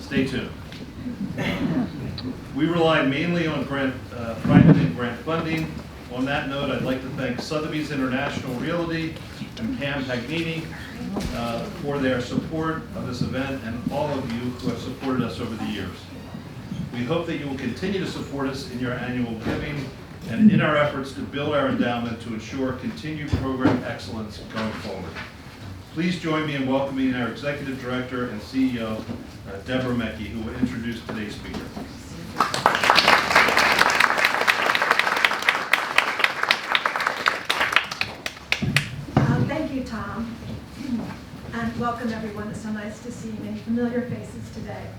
Stay tuned. We rely mainly on private and grant funding. On that note, I'd like to thank Sotheby's International Realty and Pam Pagnini for their support of this event and all of you who have supported us over the years. We hope that you will continue to support us in your annual giving and in our efforts to build our endowment to ensure continued program excellence going forward. Please join me in welcoming our Executive Director and CEO, Deborah Mecki, who will introduce today's speaker. Thank you, Tom, and welcome everyone. It's so nice to see many familiar faces today.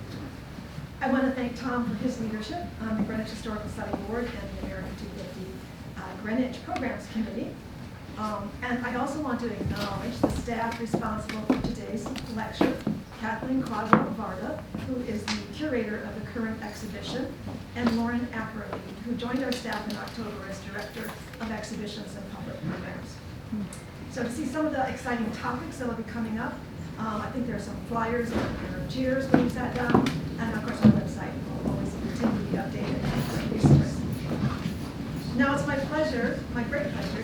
I want to thank Tom for his leadership on the Greenwich Historical Society Board and the American 250 Greenwich Programs Committee. And I also want to acknowledge the staff responsible for today's lecture, Kathleen Quadro-Varda, who is the curator of the current exhibition, and Lauren Ackerley, who joined our staff in October as Director of Exhibitions and Public Programs. So to see some of the exciting topics that will be coming up, I think there are some flyers and cheers when you sat down, and of course our website will always continue to be updated and resources. Now it's my great pleasure,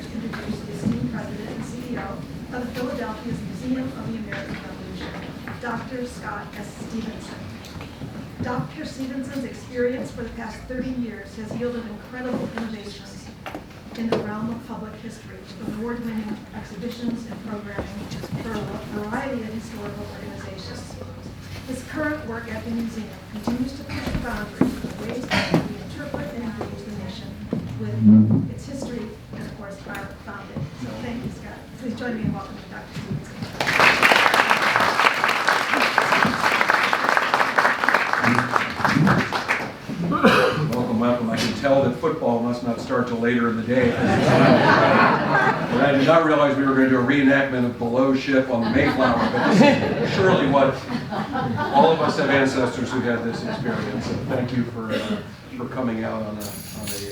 to introduce the esteemed President and CEO of the Philadelphia's Museum of the American Revolution, Dr. Scott S. Stephenson. Dr. Stephenson's experience for the past 30 years has yielded incredible innovations in the realm of public history, with award-winning exhibitions and programming for a variety of historical organizations. His current work at the museum continues to push the boundaries of the ways that we interpret and engage the nation with its history and, of course, our founding. So thank you, Scott. Please join me in welcoming Dr. Stephenson. Welcome. I can tell that football must not start till later in the day. And I did not realize we were going to do a reenactment of Below Ship on the Mayflower, but this is surely what all of us have ancestors who had this experience. So thank you for coming out on a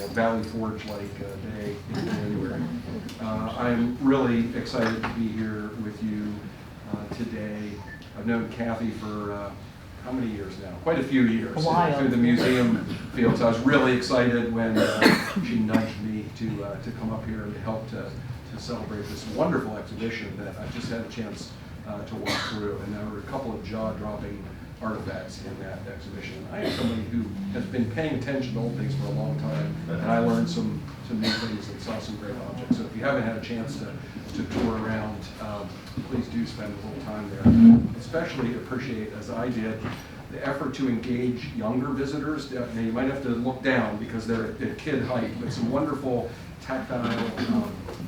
Valley Forge-like day in January. I'm really excited to be here with you today. I've known Kathy for how many years now? Quite a few years. Through the museum field. So I was really excited when she nudged me to come up here and to help to celebrate this wonderful exhibition that I just had a chance to walk through. And there were a couple of jaw-dropping artifacts in that exhibition. I am somebody who has been paying attention to old things for a long time, and I learned some new things and saw some great objects. So if you haven't had a chance to tour around, please do spend a little time there. Especially appreciate, as I did, the effort to engage younger visitors. Now you might have to look down because they're at kid height, but some wonderful tactile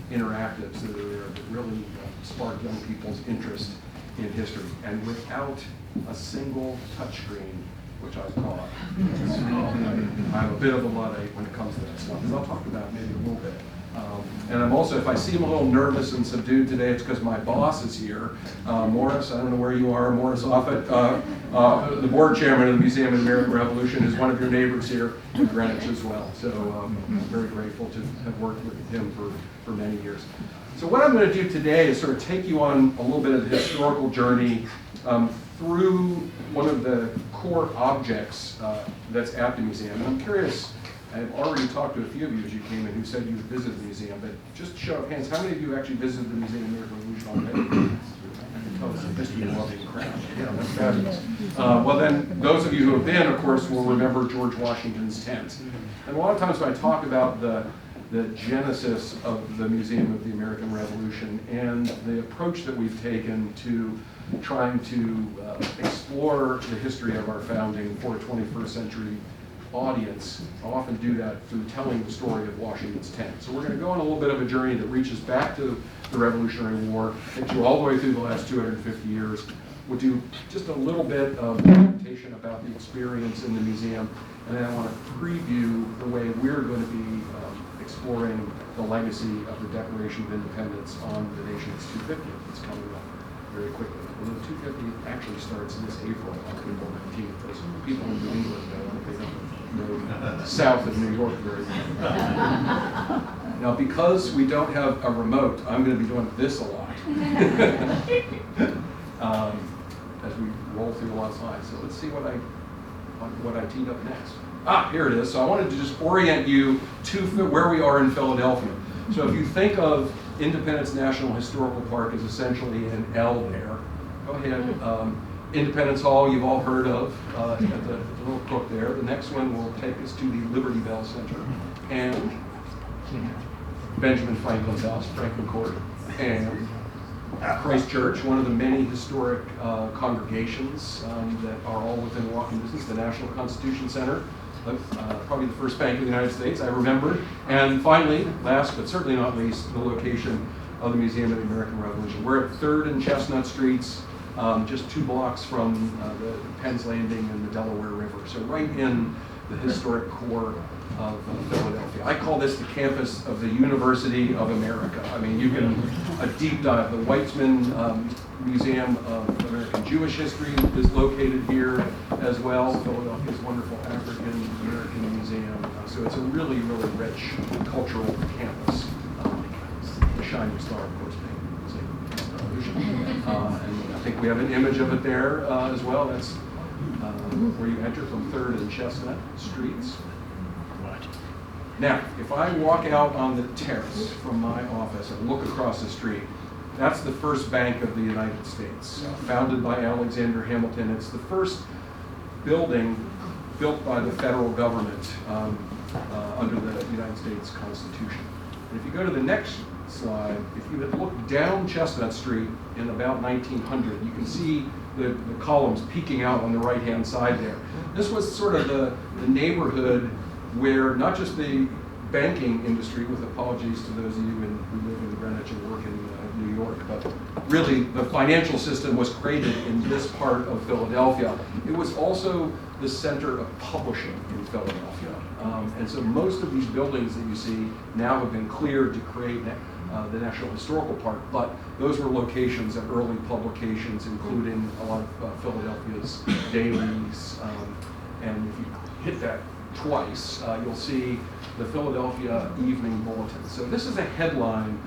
interactives that are there that really spark young people's interest in history. And without a single touchscreen, which I've caught, I'm a bit of a Luddite when it comes to that stuff, as I'll talk about maybe a little bit. And I'm also, if I seem a little nervous and subdued today, it's because my boss is here. Morris, I don't know where you are, Morris Offit, the board chairman of the Museum of the American Revolution, is one of your neighbors here in Greenwich as well. So I'm very grateful to have worked with him for many years. So what I'm going to do today is sort of take you on a little bit of the historical journey through one of the core objects that's at the museum. And I'm curious, I've already talked to a few of you as you came in who said you visited the museum, but just show of hands, how many of you actually visited the Museum of the American Revolution already? I can tell it's a history-loving crowd. Yeah, that's fabulous. Well then, those of you who have been, of course, will remember George Washington's tent. And a lot of times when I talk about the genesis of the Museum of the American Revolution and the approach that we've taken to trying to explore the history of our founding for a 21st century audience, I often do that through telling the story of Washington's tent. So we're going to go on a little bit of a journey that reaches back to the Revolutionary War, takes you all the way through the last 250 years. We'll do just a little bit of presentation about the experience in the museum, and then I want to preview the way we're going to be exploring the legacy of the Declaration of Independence on the nation's 250th. It's coming up very quickly. And the 250 actually starts this April, on April 19th. Those people in New England know, they don't know south of New York very well. Now, because we don't have a remote, I'm going to be doing this a lot. as we roll through a lot of slides. So let's see what I teed up next. Here it is. So I wanted to just orient you to where we are in Philadelphia. So if you think of Independence National Historical Park as essentially an L there, go ahead. Independence Hall, you've all heard of, at the little crook there. The next one will take us to the Liberty Bell Center, and Benjamin Franklin's house, Franklin Court, and Christ Church, one of the many historic congregations that are all within walking distance, the National Constitution Center, probably the first bank in the United States, I remember. And finally, last but certainly not least, the location of the Museum of the American Revolution. We're at 3rd and Chestnut Streets, just 2 blocks from the Penn's Landing and the Delaware River. So right in the historic core of Philadelphia. I call this the campus of the University of America. I mean, you can a deep dive. The Weitzman Museum of American Jewish History is located here as well. Philadelphia's wonderful African American Museum. So it's a really, really rich cultural campus. The shining star, of course, being the Revolution. And I think we have an image of it there as well. That's where you enter from 3rd and Chestnut Streets. Now, if I walk out on the terrace from my office and look across the street, that's the first bank of the United States, founded by Alexander Hamilton. It's the first building built by the federal government under the United States Constitution. And if you go to the next slide, if you look down Chestnut Street in about 1900, you can see the columns peeking out on the right-hand side there. This was sort of the neighborhood where not just the banking industry, with apologies to those of you who live in Greenwich and work in New York, but really the financial system was created in this part of Philadelphia. It was also the center of publishing in Philadelphia. And so most of these buildings that you see now have been cleared to create the National Historical Park, but those were locations of early publications, including a lot of Philadelphia's dailies. And if you hit that twice, you'll see the Philadelphia Evening Bulletin. So this is a headline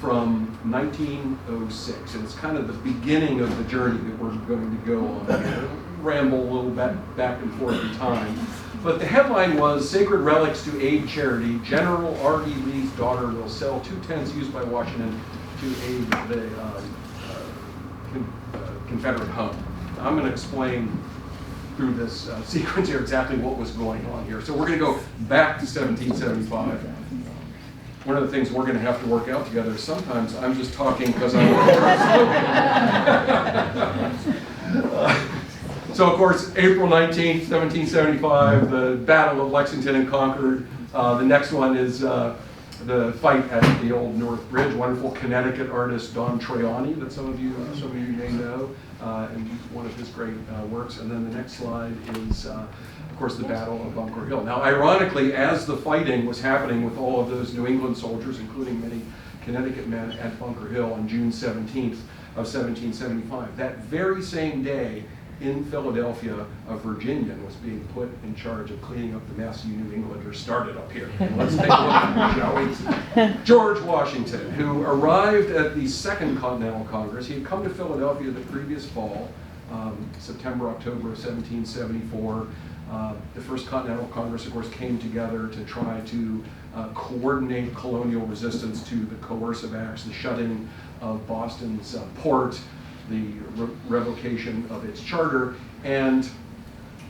from 1906, and it's kind of the beginning of the journey that we're going to go on here. Ramble a little back and forth in time. But the headline was, "Sacred Relics to Aid Charity. General R.E. Lee's daughter will sell 2 tents used by Washington to aid the Confederate home." Now, I'm going to explain through this sequence here exactly what was going on here. So we're going to go back to 1775. One of the things we're going to have to work out together is sometimes I'm just talking because I want to So of course, April 19th, 1775, the Battle of Lexington and Concord. The next one is the fight at the Old North Bridge. Wonderful Connecticut artist Don Troiani, that some of you may know, and one of his great works. And then the next slide is, of course, the Battle of Bunker Hill. Now, ironically, as the fighting was happening with all of those New England soldiers, including many Connecticut men at Bunker Hill on June 17th of 1775, that very same day, in Philadelphia, a Virginian was being put in charge of cleaning up the mess you New Englanders started up here. And let's take a look at it, shall we? George Washington, who arrived at the Second Continental Congress. He had come to Philadelphia the previous fall, September, October of 1774. The First Continental Congress, of course, came together to try to coordinate colonial resistance to the coercive acts, the shutting of Boston's port, the revocation of its charter, and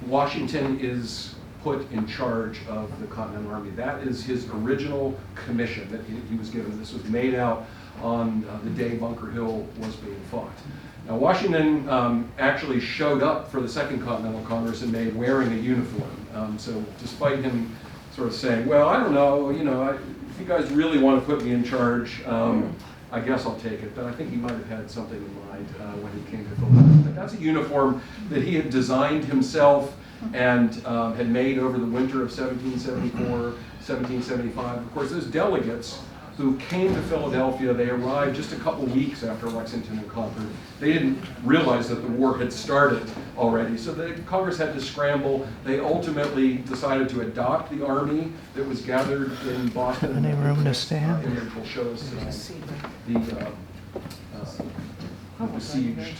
Washington is put in charge of the Continental Army. That is his original commission that he was given. This was made out on the day Bunker Hill was being fought. Now, Washington actually showed up for the Second Continental Congress in May wearing a uniform. So despite him sort of saying, well, I don't know, if you guys really want to put me in charge, I guess I'll take it. But I think he might have had something in mind when he came to Philadelphia. But that's a uniform that he had designed himself and had made over the winter of 1774, 1775. Of course, those delegates who came to Philadelphia, they arrived just a couple weeks after Lexington and Concord. They didn't realize that the war had started already, so the Congress had to scramble. They ultimately decided to adopt the army that was gathered in Boston. Any room to stand? Image will show us the besieged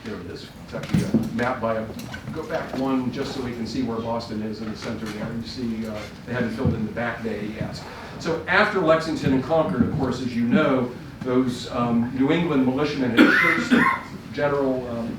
there it is. It's actually a map go back one just so we can see where Boston is in the center there. You see they had it filled in the back day, yes. So after Lexington and Concord, of course, as you know, those New England militiamen had chased General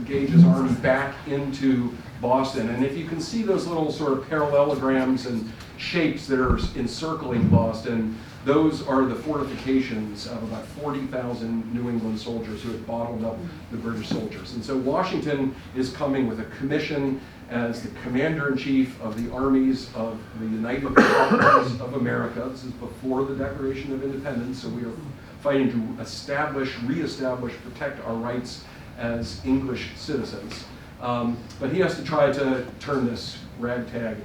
Gage's army back into Boston. And if you can see those little sort of parallelograms and shapes that are encircling Boston, those are the fortifications of about 40,000 New England soldiers who had bottled up the British soldiers. And so Washington is coming with a commission as the commander-in-chief of the armies of the United States of America. This is before the Declaration of Independence, so we are fighting to reestablish, protect our rights as English citizens. But he has to try to turn this ragtag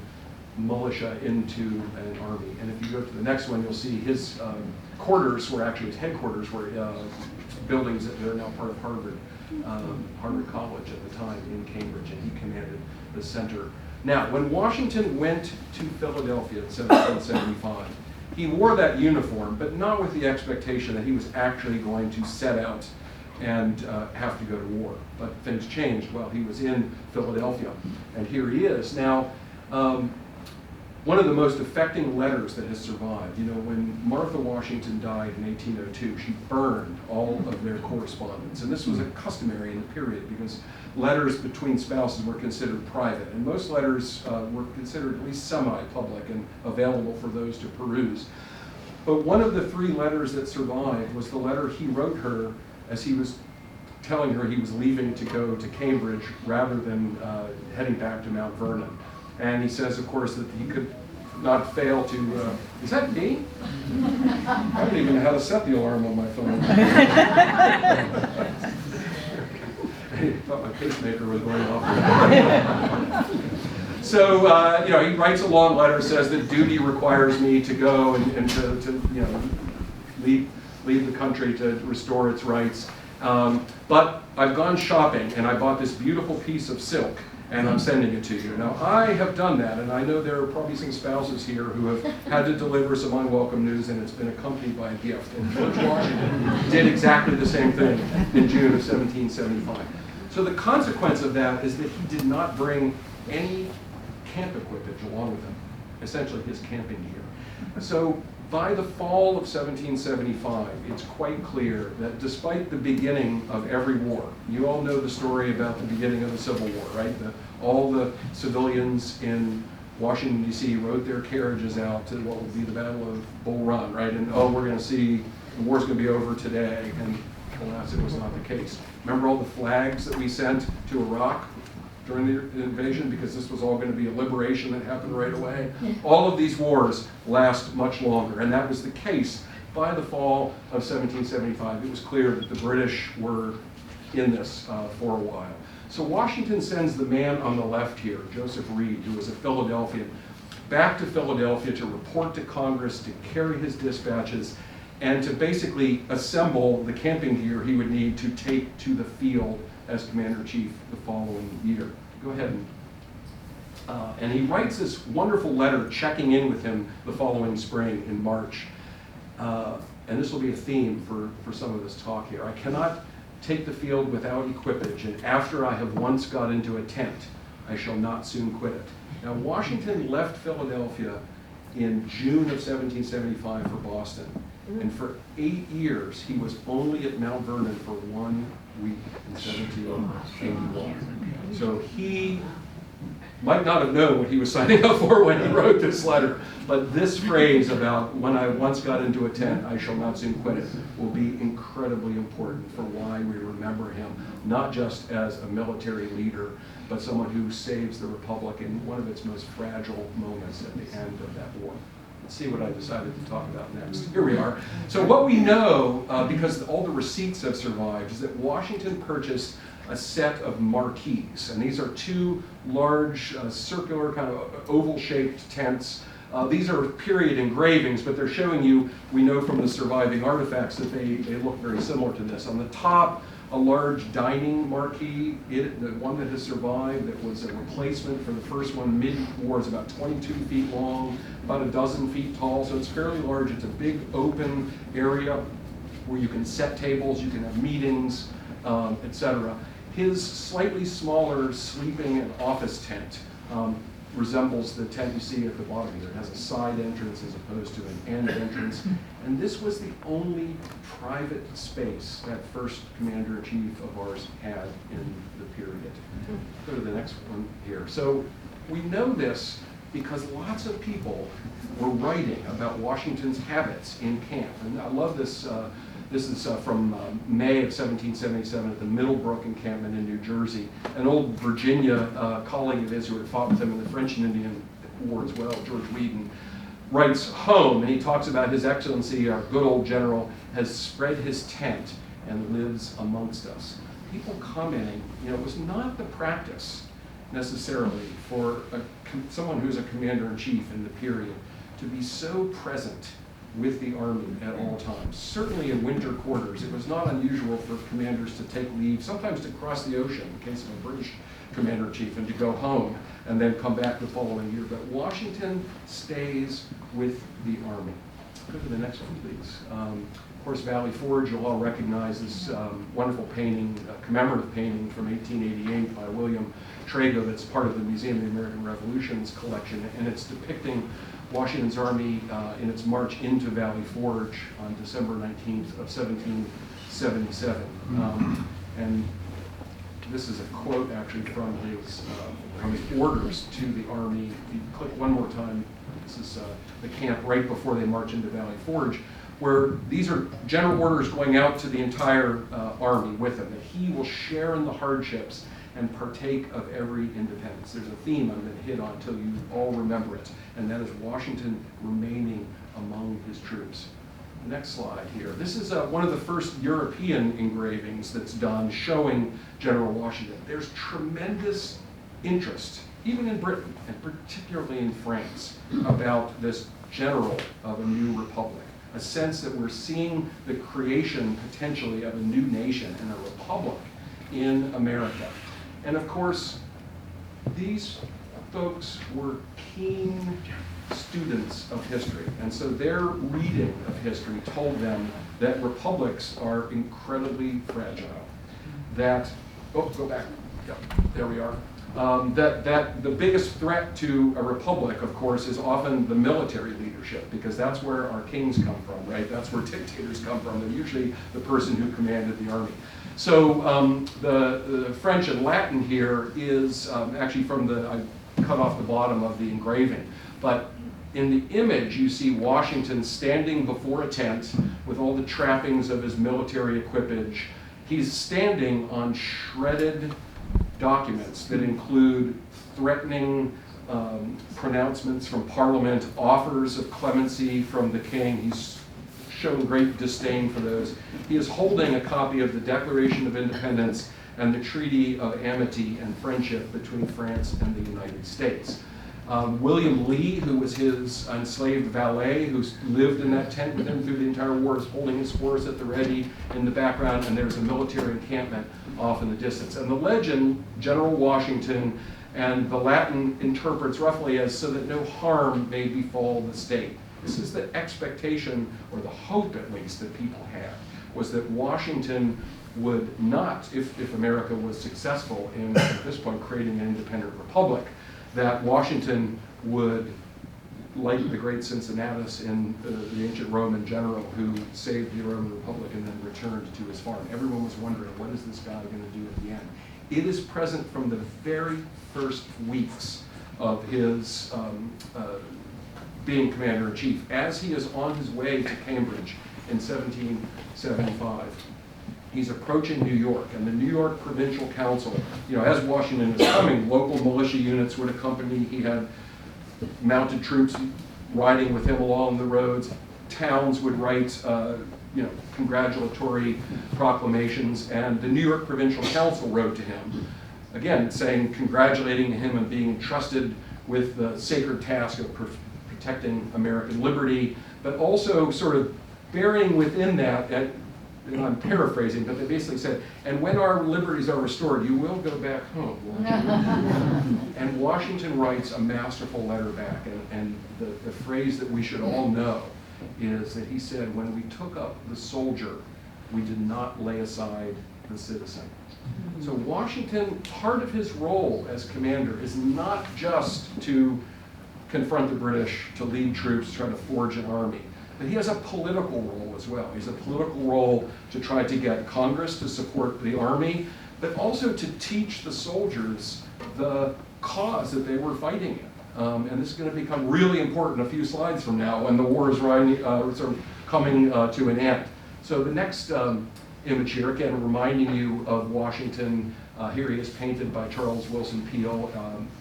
militia into an army. And if you go to the next one, you'll see his quarters were actually, his headquarters were buildings that are now part of Harvard College at the time in Cambridge, and he commanded the center. Now, when Washington went to Philadelphia in 1775, he wore that uniform, but not with the expectation that he was actually going to set out and have to go to war. But things changed while he was in Philadelphia, and here he is. Now, one of the most affecting letters that has survived, you know, when Martha Washington died in 1802, she burned all of their correspondence. And this was customary in the period because letters between spouses were considered private. And most letters were considered at least semi-public and available for those to peruse. But one of the three letters that survived was the letter he wrote her as he was telling her he was leaving to go to Cambridge rather than heading back to Mount Vernon. And he says, of course, that he could not fail to, is that me? I don't even know how to set the alarm on my phone. I thought my pacemaker was going off. So, you know, he writes a long letter, says that duty requires me to go and to you know, leave the country to restore its rights. But I've gone shopping and I bought this beautiful piece of silk, and I'm sending it to you. Now, I have done that, and I know there are probably some spouses here who have had to deliver some unwelcome news, and it's been accompanied by a gift. And George Washington did exactly the same thing in June of 1775. So the consequence of that is that he did not bring any camp equipage along with him, essentially his camping gear. So by the fall of 1775, it's quite clear that despite the beginning of every war, you all know the story about the beginning of the Civil War, right? All the civilians in Washington, D.C. rode their carriages out to what would be the Battle of Bull Run, right? And oh, we're going to see the war's going to be over today, and alas, it was not the case. Remember all the flags that we sent to Iraq during the invasion, because this was all going to be a liberation that happened right away? All of these wars last much longer, and that was the case by the fall of 1775. It was clear that the British were in this for a while. So Washington sends the man on the left here, Joseph Reed, who was a Philadelphian, back to Philadelphia to report to Congress, to carry his dispatches, and to basically assemble the camping gear he would need to take to the field as Commander-in-Chief the following year. Go ahead. And he writes this wonderful letter checking in with him the following spring in March. And this will be a theme for some of this talk here. I cannot take the field without equipage, and after I have once got into a tent, I shall not soon quit it. Now, Washington left Philadelphia in June of 1775 for Boston. And for 8 years, he was only at Mount Vernon for 1 week in 1781. So he might not have known what he was signing up for when he wrote this letter, but this phrase about when I once got into a tent, I shall not soon quit it, will be incredibly important for why we remember him, not just as a military leader, but someone who saves the Republic in one of its most fragile moments at the end of that war. Let's see what I decided to talk about next. Here we are. So what we know, because all the receipts have survived, is that Washington purchased a set of marquees. And these are two large, circular, kind of oval-shaped tents. These are period engravings, but they're showing you, we know from the surviving artifacts that they look very similar to this. On the top, a large dining marquee, the one that has survived, that was a replacement for the first one mid-war, is about 22 feet long, about a dozen feet tall, so it's fairly large. It's a big open area where you can set tables, you can have meetings, etc. His slightly smaller sleeping and office tent resembles the tent you see at the bottom here. It has a side entrance as opposed to an end entrance. And this was the only private space that first commander-in-chief of ours had in the period. Go to the next one here. So we know this because lots of people were writing about Washington's habits in camp. And I love this. This is from May of 1777 at the Middlebrook encampment in New Jersey. An old Virginia colleague of his who had fought with him in the French and Indian War as well, George Wheaton, writes home, and he talks about His Excellency, our good old general, has spread his tent and lives amongst us. People commenting, it was not the practice necessarily for someone who's a commander-in-chief in the period to be so present with the Army at all times. Certainly in winter quarters, it was not unusual for commanders to take leave, sometimes to cross the ocean in case of a British commander-in-chief, and to go home and then come back the following year. But Washington stays with the Army. Go to the next one, please. Of course, Valley Forge, you'll all recognize this wonderful painting, commemorative painting from 1888 by William Trago that's part of the Museum of the American Revolution's collection, and it's depicting Washington's army in its march into Valley Forge on December 19th of 1777. And this is a quote actually from his orders to the army. If you click one more time, this is the camp right before they march into Valley Forge, where these are general orders going out to the entire army with him, that he will share in the hardships and partake of every independence. There's a theme I'm going to hit on until you all remember it, and that is Washington remaining among his troops. Next slide here. This is one of the first European engravings that's done showing General Washington. There's tremendous interest, even in Britain, and particularly in France, about this general of a new republic. A sense that we're seeing the creation, potentially, of a new nation and a republic in America. And of course, these folks were keen students of history, and so their reading of history told them that republics are incredibly fragile. That, oh, go back, yep, there we are. That the biggest threat to a republic, of course, is often the military leadership, because that's where our kings come from, right? That's where dictators come from. They're usually the person who commanded the army. So the French and Latin here is actually from I cut off the bottom of the engraving, but in the image you see Washington standing before a tent with all the trappings of his military equipage. He's standing on shredded documents that include threatening pronouncements from Parliament, offers of clemency from the king. He's shown great disdain for those. He is holding a copy of the Declaration of Independence and the Treaty of Amity and Friendship between France and the United States. William Lee, who was his enslaved valet, who lived in that tent with him through the entire war, is holding his horse at the ready in the background, and there's a military encampment off in the distance. And the legend, General Washington, and the Latin interprets roughly as so that no harm may befall the state. This is the expectation, or the hope at least, that people had, was that Washington would not, if America was successful in, at this point, creating an independent republic, that Washington would, like the great Cincinnatus in the ancient Roman general who saved the Roman Republic and then returned to his farm. Everyone was wondering, what is this guy going to do at the end? It is present from the very first weeks of his being commander-in-chief, as he is on his way to Cambridge in 1775. He's approaching New York, and the New York Provincial Council, as Washington is coming, local militia units would accompany. He had mounted troops riding with him along the roads. Towns would write, congratulatory proclamations, and the New York Provincial Council wrote to him, again, saying, congratulating him and being entrusted with the sacred task of protecting American liberty, but also sort of burying within that, and I'm paraphrasing, but they basically said, and when our liberties are restored, you will go back home, Washington. And Washington writes a masterful letter back, and the phrase that we should all know is that he said, when we took up the soldier, we did not lay aside the citizen. So Washington, part of his role as commander is not just to confront the British, to lead troops, try to forge an army, but he has a political role as well. He has a political role to try to get Congress to support the army, but also to teach the soldiers the cause that they were fighting in. And this is going to become really important a few slides from now when the war is sort of coming to an end. So the next image here, again, reminding you of Washington. Here he is painted by Charles Wilson Peale.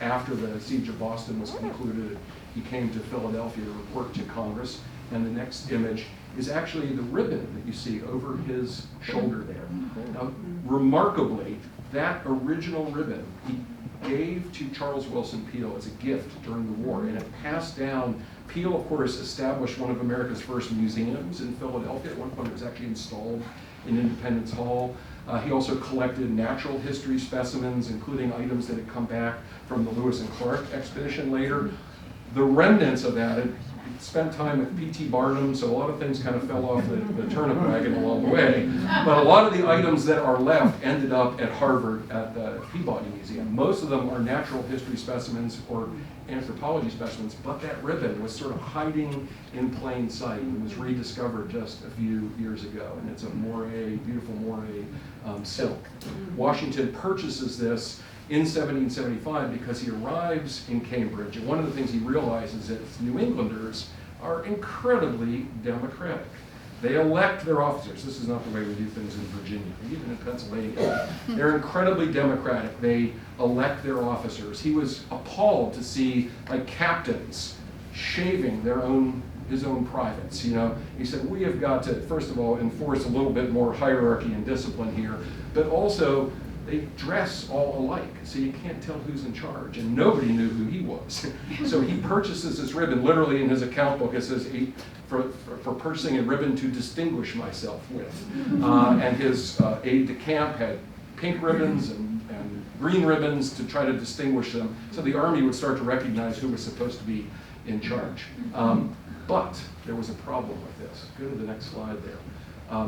After the siege of Boston was concluded, he came to Philadelphia to report to Congress. And the next image is actually the ribbon that you see over his shoulder there. Now, remarkably, that original ribbon he gave to Charles Wilson Peale as a gift during the war, and it passed down. Peale, of course, established one of America's first museums in Philadelphia. At one point, it was actually installed in Independence Hall. He also collected natural history specimens, including items that had come back from the Lewis and Clark expedition later. The remnants of that, it spent time at P.T. Barnum, so a lot of things kind of fell off the turnip wagon along the way. But a lot of the items that are left ended up at Harvard at the Peabody Museum. Most of them are natural history specimens or anthropology specimens, but that ribbon was sort of hiding in plain sight and was rediscovered just a few years ago. And it's a moire, beautiful moire silk. Washington purchases this in 1775 because he arrives in Cambridge, and one of the things he realizes is New Englanders are incredibly democratic. They elect their officers. This is not the way we do things in Virginia, even in Pennsylvania. They're incredibly democratic. They elect their officers. He was appalled to see like captains shaving his own privates. You know, he said, we have got to, first of all, enforce a little bit more hierarchy and discipline here, but also they dress all alike, so you can't tell who's in charge, and nobody knew who he was. So he purchases this ribbon, literally in his account book, it says, for purchasing a ribbon to distinguish myself with. And his aide-de-camp had pink ribbons and green ribbons to try to distinguish them, so the army would start to recognize who was supposed to be in charge. But there was a problem with this. Go to the next slide there.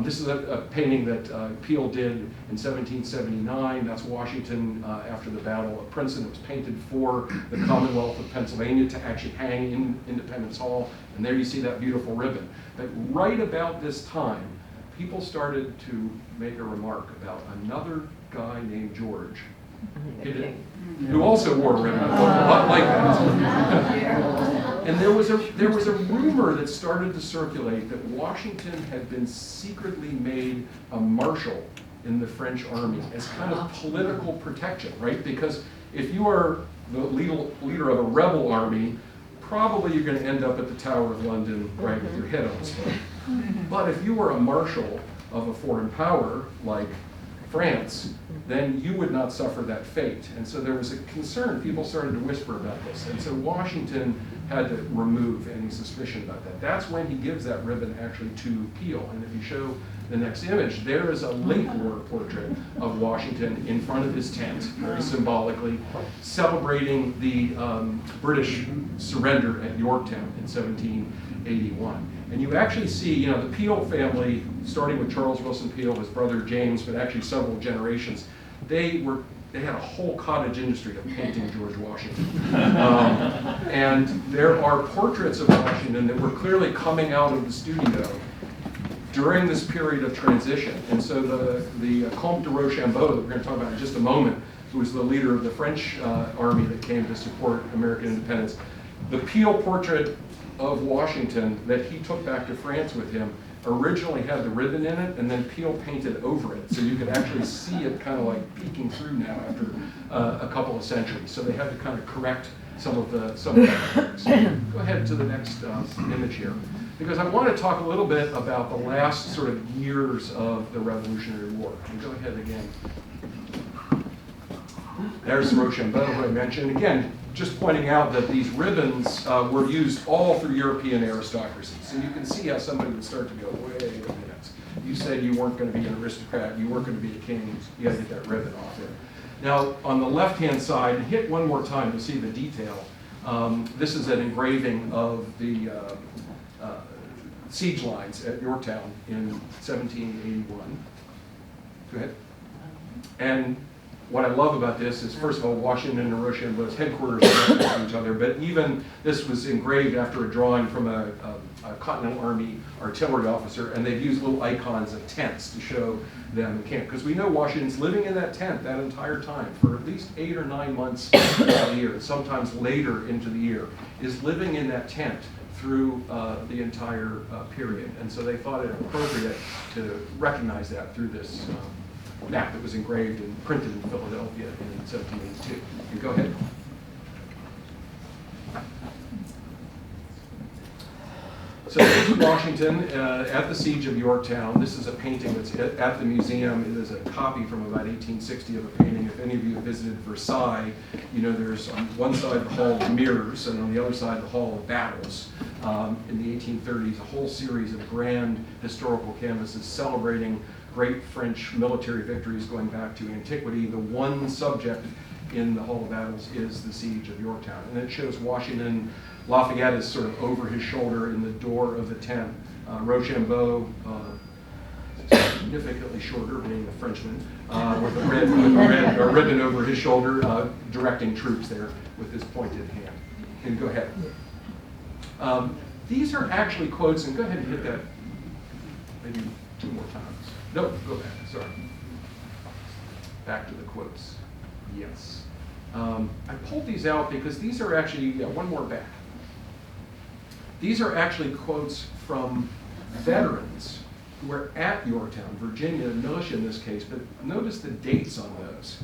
This is a painting that Peale did in 1779. That's Washington after the Battle of Princeton. It was painted for the Commonwealth of Pennsylvania to actually hang in Independence Hall. And there you see that beautiful ribbon. But right about this time, people started to make a remark about another guy named George, who also wore a ribbon, a lot like that. And there was a rumor that started to circulate that Washington had been secretly made a marshal in the French army as kind of political protection, right? Because if you are the leader of a rebel army, probably you're going to end up at the Tower of London, right, with your head on a spike. But if you were a marshal of a foreign power like France, then you would not suffer that fate. And so there was a concern. People started to whisper about this. And so Washington had to remove any suspicion about that. That's when he gives that ribbon actually to Peale. And if you show the next image, there is a late war portrait of Washington in front of his tent, very symbolically, celebrating the British surrender at Yorktown in 1781. And you actually see, you know, the Peale family, starting with Charles Wilson Peale, his brother James, but actually several generations, they had a whole cottage industry of painting George Washington. And there are portraits of Washington that were clearly coming out of the studio during this period of transition. And so the Comte de Rochambeau, that we're going to talk about in just a moment, who was the leader of the French army that came to support American independence, the Peale portrait of Washington that he took back to France with him originally had the ribbon in it, and then Peale painted over it, so you could actually see it kind of like peeking through now after a couple of centuries. So they had to kind of correct some of that. Go ahead to the next image here, because I want to talk a little bit about the last sort of years of the Revolutionary War. And go ahead again. There's Rochambeau, who I mentioned. Again, just pointing out that these ribbons were used all through European aristocracy. So you can see how somebody would start to go, wait a minute. You said you weren't going to be an aristocrat, you weren't going to be a king, you got to get that ribbon off there. Now, on the left-hand side, hit one more time to see the detail. This is an engraving of the siege lines at Yorktown in 1781. Go ahead. And what I love about this is, first of all, Washington and Rochambeau's headquarters are next to each other, but even this was engraved after a drawing from a Continental Army artillery officer, and they've used little icons of tents to show them the camp. Because we know Washington's living in that tent that entire time for at least 8 or 9 months of the year, sometimes later into the year, is living in that tent through the entire period. And so they thought it appropriate to recognize that through this map that was engraved and printed in Philadelphia in 1782. And go ahead. So this is Washington at the Siege of Yorktown. This is a painting that's at the museum. It is a copy from about 1860 of a painting. If any of you have visited Versailles, you know there's on one side the Hall of Mirrors and on the other side the Hall of Battles. In the 1830s, a whole series of grand historical canvases celebrating great French military victories going back to antiquity. The one subject in the Hall of Battles is the Siege of Yorktown. And it shows Washington, Lafayette is sort of over his shoulder in the door of the tent. Rochambeau, significantly shorter, being a Frenchman, with a red ribbon over his shoulder, directing troops there with his pointed hand. And go ahead. These are actually quotes, and go ahead and hit that maybe 2 more times. No, go back, sorry. Back to the quotes. Yes. I pulled these out because these are actually, one more back. These are actually quotes from veterans who were at Yorktown, Virginia, militia in this case, but notice the dates on those.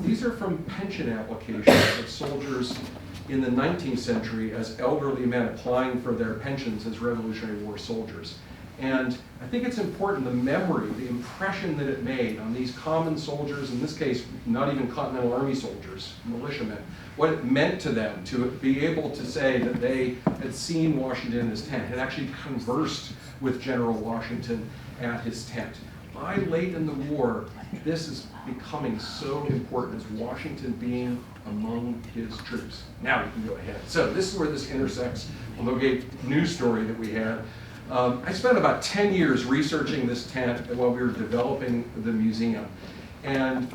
These are from pension applications of soldiers in the 19th century as elderly men applying for their pensions as Revolutionary War soldiers. And I think it's important, the memory, the impression that it made on these common soldiers, in this case, not even Continental Army soldiers, militiamen, what it meant to them to be able to say that they had seen Washington in his tent, had actually conversed with General Washington at his tent. By late in the war, this is becoming so important as Washington being among his troops. Now we can go ahead. So this is where this intersects with a news story that we had. I spent about 10 years researching this tent while we were developing the museum. And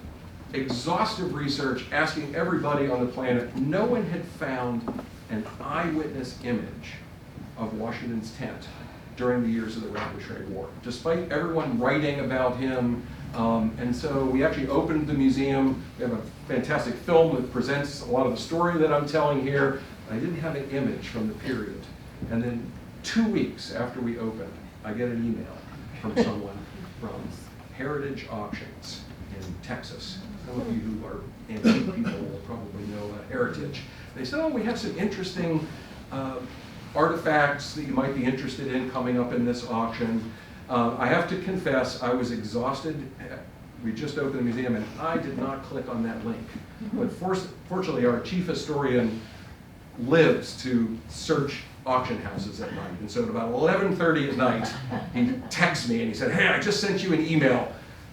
exhaustive research, asking everybody on the planet, no one had found an eyewitness image of Washington's tent during the years of the Revolutionary War, despite everyone writing about him. And so we actually opened the museum. We have a fantastic film that presents a lot of the story that I'm telling here. I didn't have an image from the period. And then 2 weeks after we opened, I get an email from someone from Heritage Auctions in Texas. Some of you who are antique people will probably know Heritage. They said, oh, we have some interesting artifacts that you might be interested in coming up in this auction. I have to confess, I was exhausted. We just opened the museum and I did not click on that link. But fortunately, our chief historian lives to search auction houses at night. And so at about 11:30 at night, he texts me and he said, hey, I just sent you an email.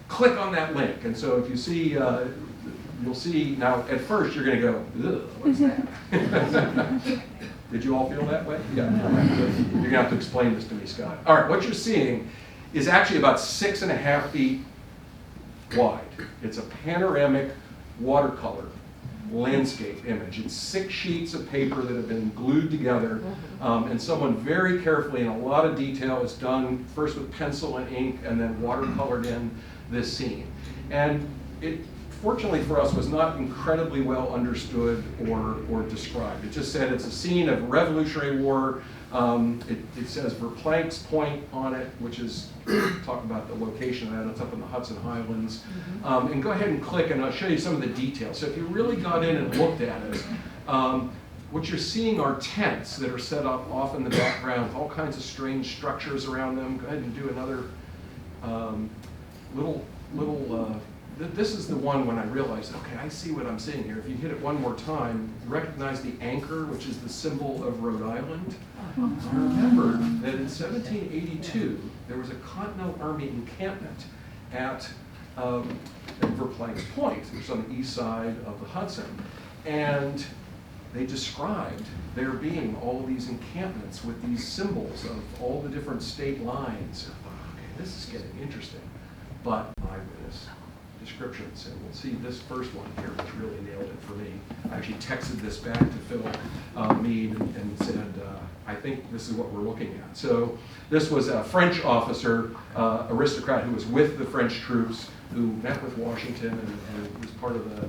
Click on that link. And so if you see, you'll see, now at first you're going to go, ugh, what's that? Did you all feel that way? Yeah. You're going to have to explain this to me, Scott. All right, what you're seeing is actually about 6.5 feet wide. It's a panoramic watercolor landscape image. It's 6 sheets of paper that have been glued together, and someone very carefully, in a lot of detail, has done first with pencil and ink and then watercolored in this scene. And it, fortunately for us, was not incredibly well understood or described. It just said it's a scene of Revolutionary War. It says Verplank's Point on it, which is, talk about the location of that, it's up in the Hudson Highlands. And go ahead and click and I'll show you some of the details. So if you really got in and looked at it, what you're seeing are tents that are set up off in the background, all kinds of strange structures around them. Go ahead and do another this is the one when I realized, okay, I see what I'm seeing here. If you hit it one more time, you recognize the anchor, which is the symbol of Rhode Island. I remembered that in 1782, there was a Continental Army encampment at Verplank's Point, which is on the east side of the Hudson. And they described there being all of these encampments with these symbols of all the different state lines. Okay, this is getting interesting. But eyewitness descriptions, and we'll see this first one here, which really nailed it for me. I actually texted this back to Phil Mead and said, I think this is what we're looking at. So this was a French officer, aristocrat who was with the French troops, who met with Washington and was part of the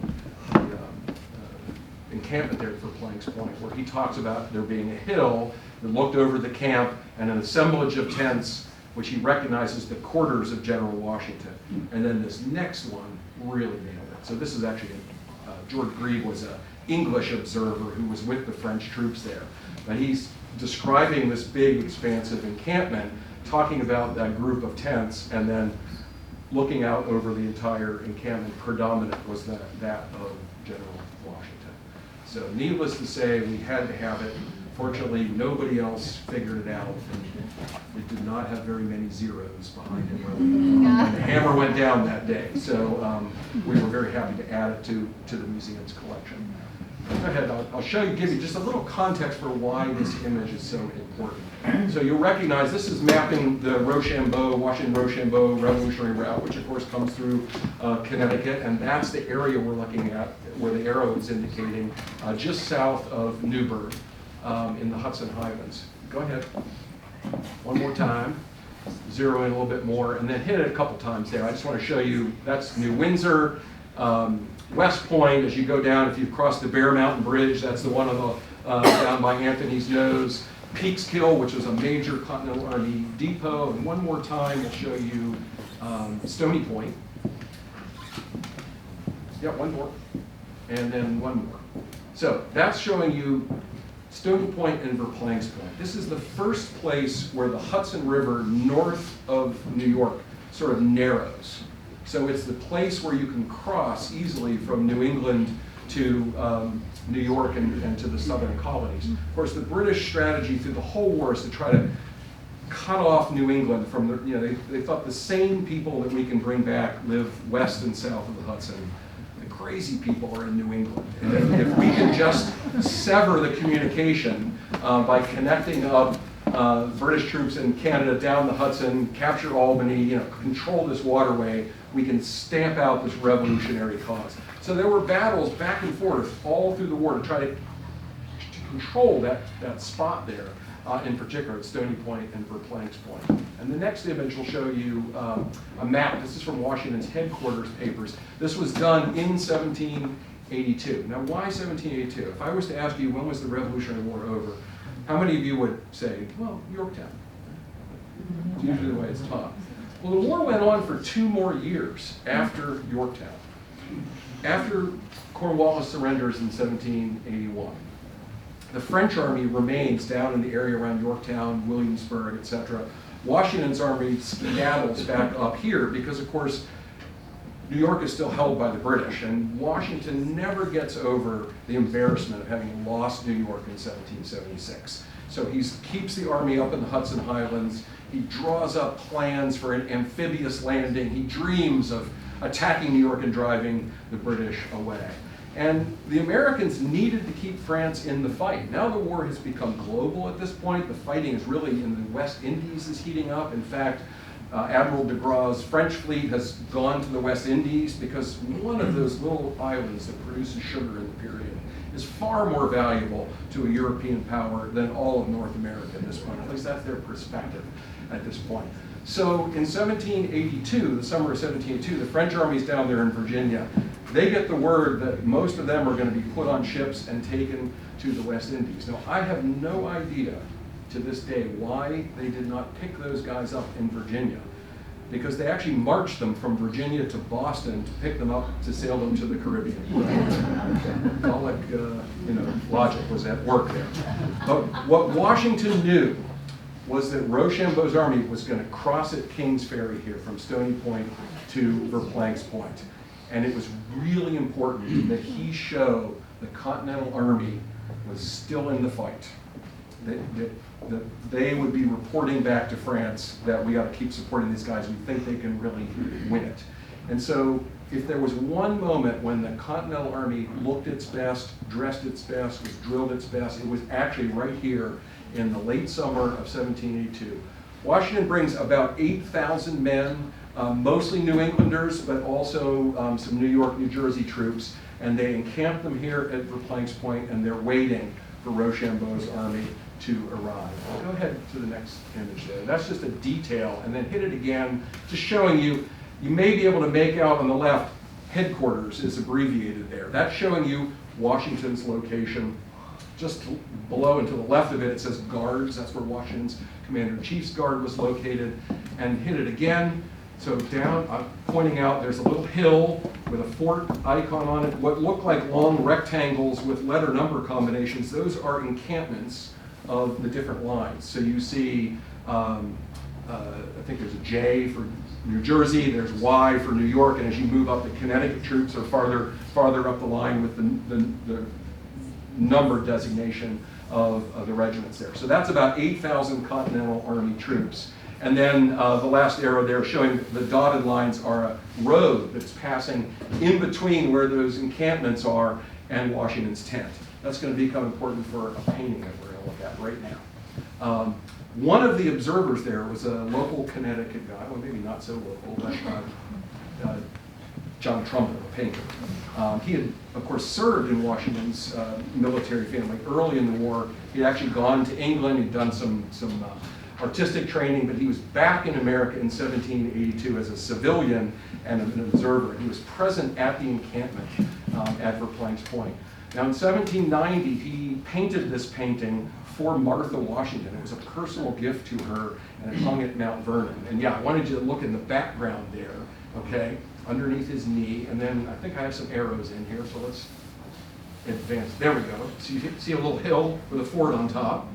encampment there for Planks Point, where he talks about there being a hill that looked over the camp and an assemblage of tents, which he recognizes the quarters of General Washington. And then this next one really nailed it. So this is actually, George Grieve was an English observer who was with the French troops there. But he's describing this big, expansive encampment, talking about that group of tents, and then looking out over the entire encampment. Predominant was that of General Washington. So needless to say, we had to have it. Fortunately, nobody else figured it out, and it did not have very many zeros behind it when the hammer went down that day. So we were very happy to add it to the museum's collection. Go ahead, I'll show you, give you just a little context for why this image is so important. So you'll recognize this is mapping the Washington Rochambeau Revolutionary Route, which of course comes through Connecticut, and that's the area we're looking at, where the arrow is indicating, just south of Newburgh. In the Hudson Highlands. Go ahead. One more time. Zero in a little bit more, and then hit it a couple times there. I just want to show you, that's New Windsor. West Point, as you go down, if you've crossed the Bear Mountain Bridge, that's the one on the, down by Anthony's Nose. Peekskill, which was a major Continental Army depot. And one more time, we'll show you Stony Point. Yeah, one more. And then one more. So that's showing you Stony Point and Verplancks Point. This is the first place where the Hudson River north of New York sort of narrows. So it's the place where you can cross easily from New England to New York and to the southern colonies. Of course, the British strategy through the whole war is to try to cut off New England from the, they thought the sane people that we can bring back live west and south of the Hudson. Crazy people are in New England. And if we can just sever the communication by connecting up British troops in Canada down the Hudson, capture Albany, control this waterway, we can stamp out this revolutionary cause. So there were battles back and forth all through the war to try to control that spot there, in particular at Stony Point and Verplancks Point. And the next image will show you a map. This is from Washington's headquarters papers. This was done in 1782. Now, why 1782? If I was to ask you when was the Revolutionary War over, how many of you would say, well, Yorktown? It's usually the way it's taught. Well, the war went on for 2 more years after Yorktown. After Cornwallis surrenders in 1781. The French army remains down in the area around Yorktown, Williamsburg, etc. Washington's army skedaddles back up here because, of course, New York is still held by the British, and Washington never gets over the embarrassment of having lost New York in 1776. So he keeps the army up in the Hudson Highlands. He draws up plans for an amphibious landing. He dreams of attacking New York and driving the British away. And the Americans needed to keep France in the fight. Now the war has become global at this point. The fighting is really in the West Indies is heating up. In fact, Admiral de Gras's French fleet has gone to the West Indies because one of those little islands that produces sugar in the period is far more valuable to a European power than all of North America at this point. At least that's their perspective at this point. So in 1782, the summer of 1782, the French army's down there in Virginia. They get the word that most of them are going to be put on ships and taken to the West Indies. Now, I have no idea to this day why they did not pick those guys up in Virginia, because they actually marched them from Virginia to Boston to pick them up to sail them to the Caribbean. Gallic, logic was at work there. But what Washington knew was that Rochambeau's army was going to cross at King's Ferry here from Stony Point to Verplancks Point. And it was really important that he show the Continental Army was still in the fight. That they would be reporting back to France that we got to keep supporting these guys. We think they can really win it. And so if there was one moment when the Continental Army looked its best, dressed its best, was drilled its best, it was actually right here in the late summer of 1782. Washington brings about 8,000 men mostly New Englanders, but also some New York, New Jersey troops, and they encamped them here at Verplancks Point, and they're waiting for Rochambeau's army to arrive. Go ahead to the next image there. That's just a detail, and then hit it again, just showing you, you may be able to make out on the left, headquarters is abbreviated there. That's showing you Washington's location. Just below and to the left of it, it says guards. That's where Washington's Commander-in-Chief's guard was located. And hit it again. So down, I'm pointing out there's a little hill with a fort icon on it. What look like long rectangles with letter number combinations, those are encampments of the different lines. So you see, I think there's a J for New Jersey, there's Y for New York, and as you move up, the Connecticut troops are farther up the line with the number designation of the regiments there. So that's about 8,000 Continental Army troops. And then the last arrow there showing the dotted lines are a road that's passing in between where those encampments are and Washington's tent. That's going to become important for a painting that we're going to look at right now. One of the observers there was a local Connecticut guy, well maybe not so local, but John Trumbull, a painter. He had, of course, served in Washington's military family early in the war. He'd actually gone to England, he'd done some artistic training, but he was back in America in 1782 as a civilian and an observer. He was present at the encampment at Verplancks Point. Now in 1790, he painted this painting for Martha Washington. It was a personal gift to her, and it hung at Mount Vernon. And yeah, I wanted you to look in the background there, okay, underneath his knee, and then I think I have some arrows in here, so let's advance. There we go. So you see a little hill with a fort on top.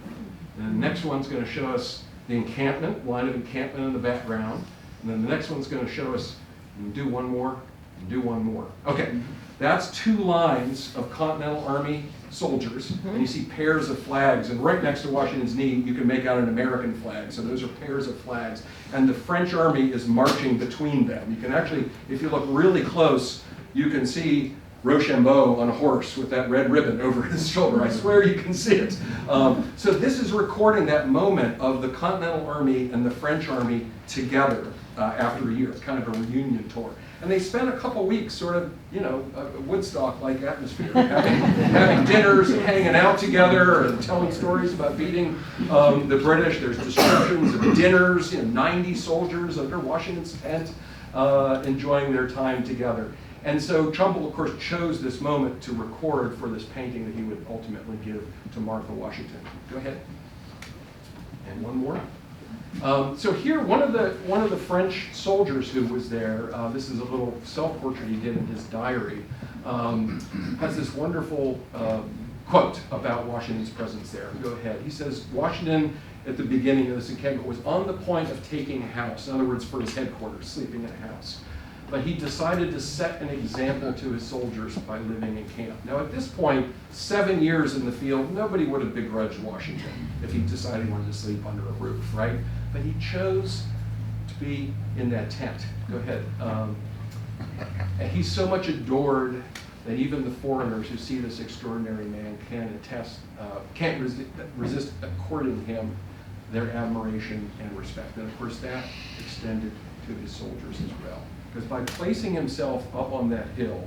And the next one's going to show us the encampment, line of encampment in the background. And then the next one's going to show us, and do one more, and do one more. Okay, that's two lines of Continental Army soldiers, and you see pairs of flags, and right next to Washington's knee, you can make out an American flag, so those are pairs of flags. And the French army is marching between them. You can actually, if you look really close, you can see Rochambeau on a horse with that red ribbon over his shoulder. I swear you can see it. So this is recording that moment of the Continental Army and the French Army together after a year. It's kind of a reunion tour. And they spent a couple weeks sort of, you know, a Woodstock-like atmosphere, having dinners and hanging out together and telling stories about beating the British. There's descriptions of dinners, 90 soldiers under Washington's tent enjoying their time together. And so Trumbull, of course, chose this moment to record for this painting that he would ultimately give to Martha Washington. Go ahead. And one more. So here, one of the French soldiers who was there, this is a little self-portrait he did in his diary, has this wonderful quote about Washington's presence there. Go ahead. He says, Washington, at the beginning of this encampment, was on the point of taking a house, in other words, for his headquarters, sleeping in a house. But he decided to set an example to his soldiers by living in camp. Now at this point, 7 years in the field, nobody would have begrudged Washington if he decided he wanted to sleep under a roof, right? But he chose to be in that tent. Go ahead. And he's so much adored that even the foreigners who see this extraordinary man can't resist according him their admiration and respect. And of course that extended to his soldiers as well. Because by placing himself up on that hill,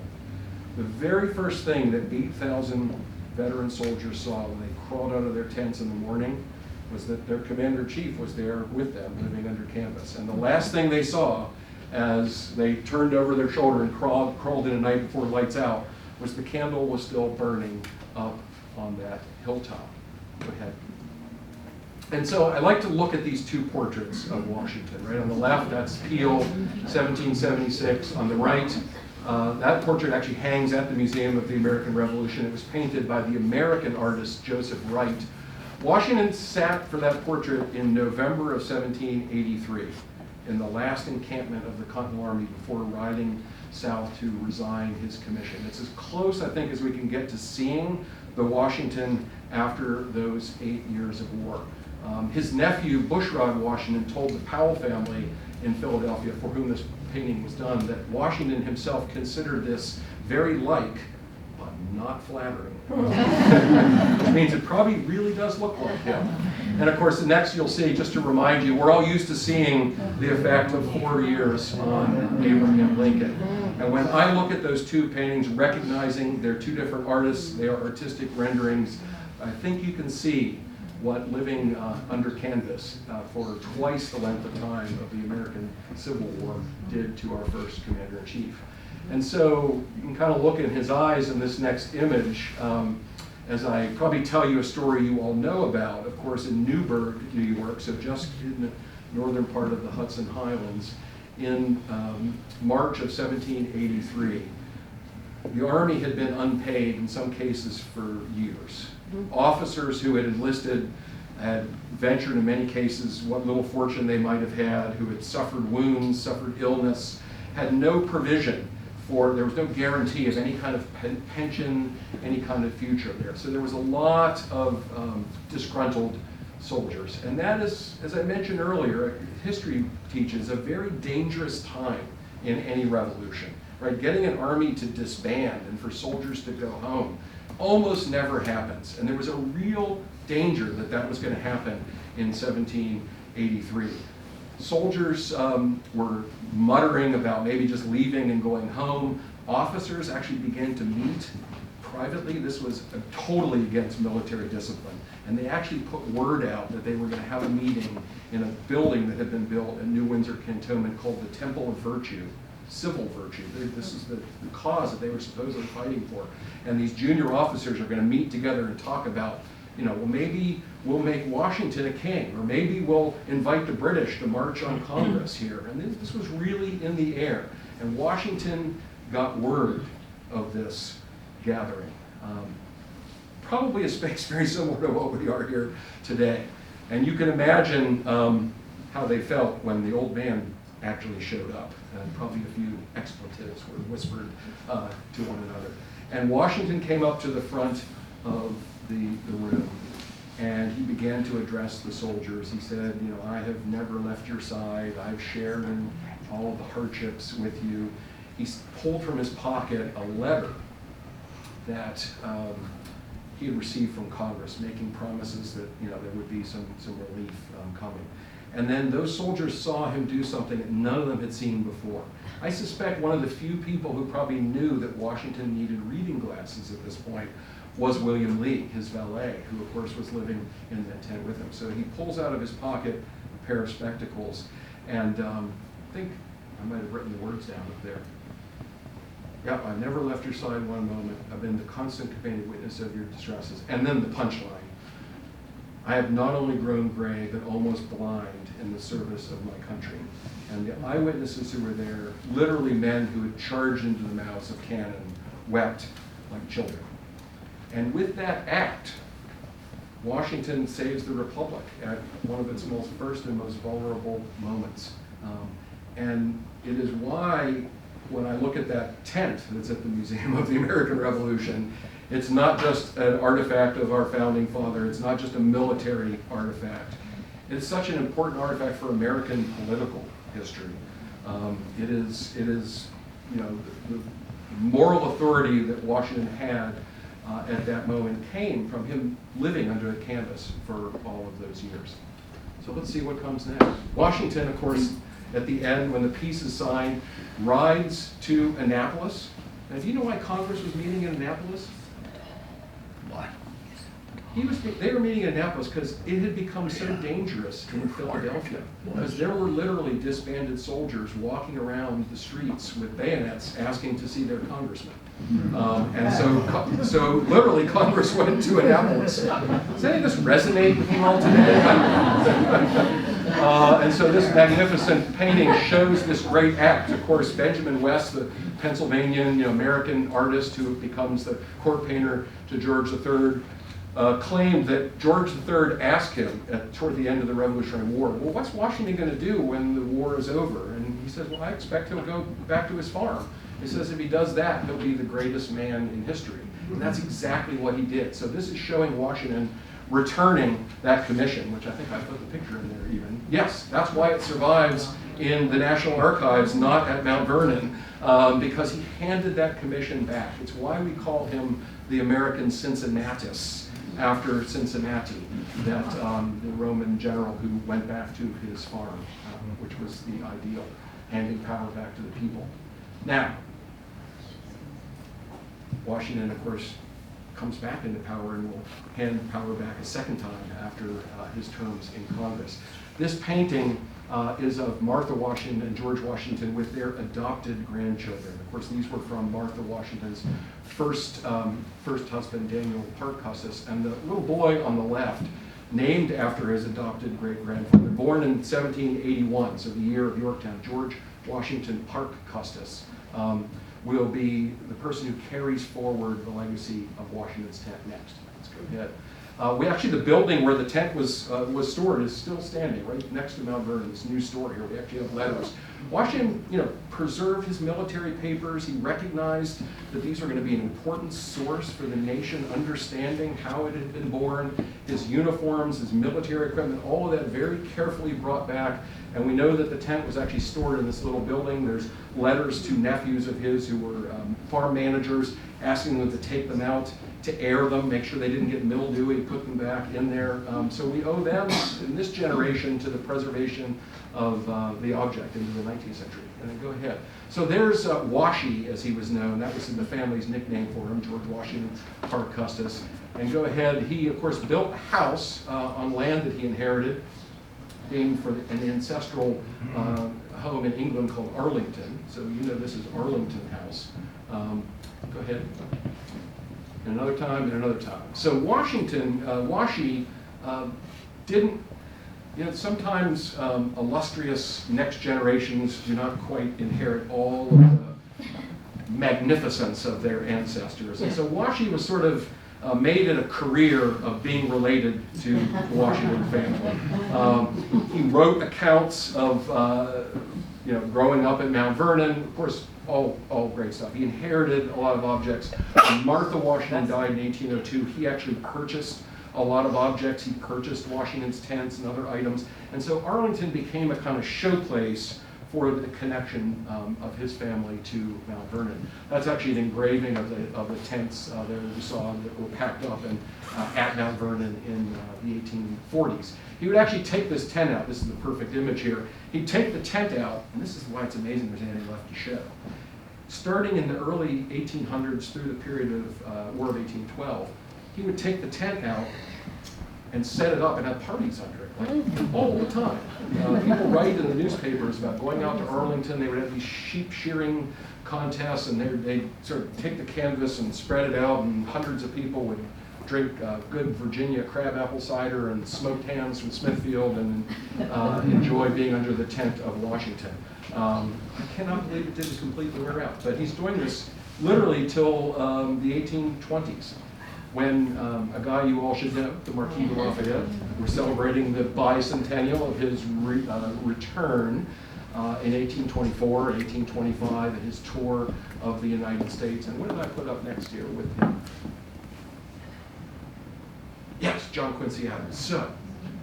the very first thing that 8,000 veteran soldiers saw when they crawled out of their tents in the morning was that their commander-in-chief was there with them, living under canvas. And the last thing they saw as they turned over their shoulder and crawled in at night before lights out was the candle was still burning up on that hilltop. Go ahead. And so I like to look at these two portraits of Washington. Right on the left, that's Peel, 1776. On the right, that portrait actually hangs at the Museum of the American Revolution. It was painted by the American artist Joseph Wright. Washington sat for that portrait in November of 1783, in the last encampment of the Continental Army before riding south to resign his commission. It's as close, I think, as we can get to seeing the Washington after those 8 years of war. His nephew, Bushrod Washington, told the Powell family in Philadelphia, for whom this painting was done, that Washington himself considered this very like, but not flattering. Which means it probably really does look like him. And of course, the next you'll see, just to remind you, we're all used to seeing the effect of 4 years on Abraham Lincoln. And when I look at those two paintings, recognizing they're two different artists, they are artistic renderings, I think you can see what living under canvas for twice the length of time of the American Civil War did to our first commander-in-chief. And so you can kind of look in his eyes in this next image, as I probably tell you a story you all know about, of course, in Newburgh, New York, so just in the northern part of the Hudson Highlands, in March of 1783. The Army had been unpaid in some cases for years. Officers who had enlisted had ventured in many cases what little fortune they might have had, who had suffered wounds, suffered illness, had no provision for, there was no guarantee of any kind of pension, any kind of future there. So there was a lot of disgruntled soldiers. And that is, as I mentioned earlier, history teaches, a very dangerous time in any revolution. Right? Getting an army to disband and for soldiers to go home almost never happens. And there was a real danger that that was going to happen in 1783. Soldiers were muttering about maybe just leaving and going home. Officers actually began to meet privately. This was totally against military discipline. And they actually put word out that they were going to have a meeting in a building that had been built in New Windsor Cantonment called the Temple of Virtue. Civil virtue. This is the cause that they were supposedly fighting for. And these junior officers are going to meet together and talk about, well, maybe we'll make Washington a king, or maybe we'll invite the British to march on Congress here. And this was really in the air. And Washington got word of this gathering. Probably a space very similar to what we are here today. And you can imagine how they felt when the old man actually showed up. And probably a few expletives were whispered to one another. And Washington came up to the front of the room, and he began to address the soldiers. He said, I have never left your side. I've shared in all of the hardships with you. He pulled from his pocket a letter that he had received from Congress, making promises that there would be some relief coming. And then those soldiers saw him do something that none of them had seen before. I suspect one of the few people who probably knew that Washington needed reading glasses at this point was William Lee, his valet, who of course was living in that tent with him. So he pulls out of his pocket a pair of spectacles, and I think I might have written the words down up there. Yeah, I've never left your side one moment. I've been the constant companion witness of your distresses. And then the punchline. I have not only grown gray, but almost blind in the service of my country. And the eyewitnesses who were there, literally men who had charged into the mouths of cannon, wept like children. And with that act, Washington saves the Republic at one of its first and most vulnerable moments. And it is why, when I look at that tent that's at the Museum of the American Revolution, it's not just an artifact of our founding father. It's not just a military artifact. It's such an important artifact for American political history. It is the moral authority that Washington had at that moment came from him living under a canvas for all of those years. So let's see what comes next. Washington, of course, at the end, when the peace is signed, rides to Annapolis. And do you know why Congress was meeting in Annapolis? Why? They were meeting in Annapolis because it had become so dangerous in Philadelphia. Because there were literally disbanded soldiers walking around the streets with bayonets asking to see their congressman. And so literally Congress went to Annapolis. Does any of this resonate with you all today? And so this magnificent painting shows this great act. Of course, Benjamin West, the Pennsylvanian, American artist who becomes the court painter to George III, claimed that George III asked him toward the end of the Revolutionary War, well, what's Washington going to do when the war is over? And he says, well, I expect he'll go back to his farm. He says if he does that, he'll be the greatest man in history. And that's exactly what he did. So this is showing Washington returning that commission, which I think I put the picture in there even. Yes, that's why it survives in the National Archives, not at Mount Vernon, because he handed that commission back. It's why we call him the American Cincinnatus, after Cincinnati, that the Roman general who went back to his farm, which was the ideal, handing power back to the people. Now, Washington, of course, comes back into power and will hand power back a second time after his terms in Congress. This painting is of Martha Washington and George Washington with their adopted grandchildren. Of course, these were from Martha Washington's first husband, Daniel Parke Custis, and the little boy on the left, named after his adopted great-grandfather, born in 1781, so the year of Yorktown, George Washington Parke Custis, will be the person who carries forward the legacy of Washington's tent next. Let's go ahead. The building where the tent was stored is still standing right next to Mount Vernon, this new store here. We actually have letters. Washington, preserved his military papers. He recognized that these were going to be an important source for the nation, understanding how it had been born, his uniforms, his military equipment, all of that very carefully brought back. And we know that the tent was actually stored in this little building. There's letters to nephews of his who were farm managers, asking them to take them out, to air them, make sure they didn't get mildewy, put them back in there. So we owe them, in this generation, to the preservation of the object into the 19th century. And then go ahead. So there's Washy, as he was known. That was the family's nickname for him, George Washington Parke Custis. And go ahead. He, of course, built a house on land that he inherited, named for an ancestral home in England called Arlington. So this is Arlington House. Go ahead. And another time, and another time. So Washington, Washy didn't, sometimes illustrious next generations do not quite inherit all of the magnificence of their ancestors. And so Washy was sort of made it a career of being related to the Washington family. He wrote accounts of growing up at Mount Vernon. Of course, all great stuff. He inherited a lot of objects. When Martha Washington died in 1802, he actually purchased a lot of objects. He purchased Washington's tents and other items. And so Arlington became a kind of showplace for the connection of his family to Mount Vernon. That's actually an engraving of the tents there that we saw that were packed up at Mount Vernon in the 1840s. He would actually take this tent out. This is the perfect image here. He'd take the tent out, and this is why it's amazing there's any left to show. Starting in the early 1800s through the period of War of 1812, he would take the tent out and set it up and have parties under it, like all the time. People write in the newspapers about going out to Arlington. They would have these sheep shearing contests, and they'd sort of take the canvas and spread it out, and hundreds of people would drink good Virginia crabapple cider and smoked hams from Smithfield and enjoy being under the tent of Washington. I cannot believe it didn't completely wear out, but he's doing this literally till the 1820s. When a guy you all should know, the Marquis de Lafayette, we're celebrating the bicentennial of his return in 1824, 1825, and his tour of the United States. And what did I put up next here with him? Yes, John Quincy Adams. So,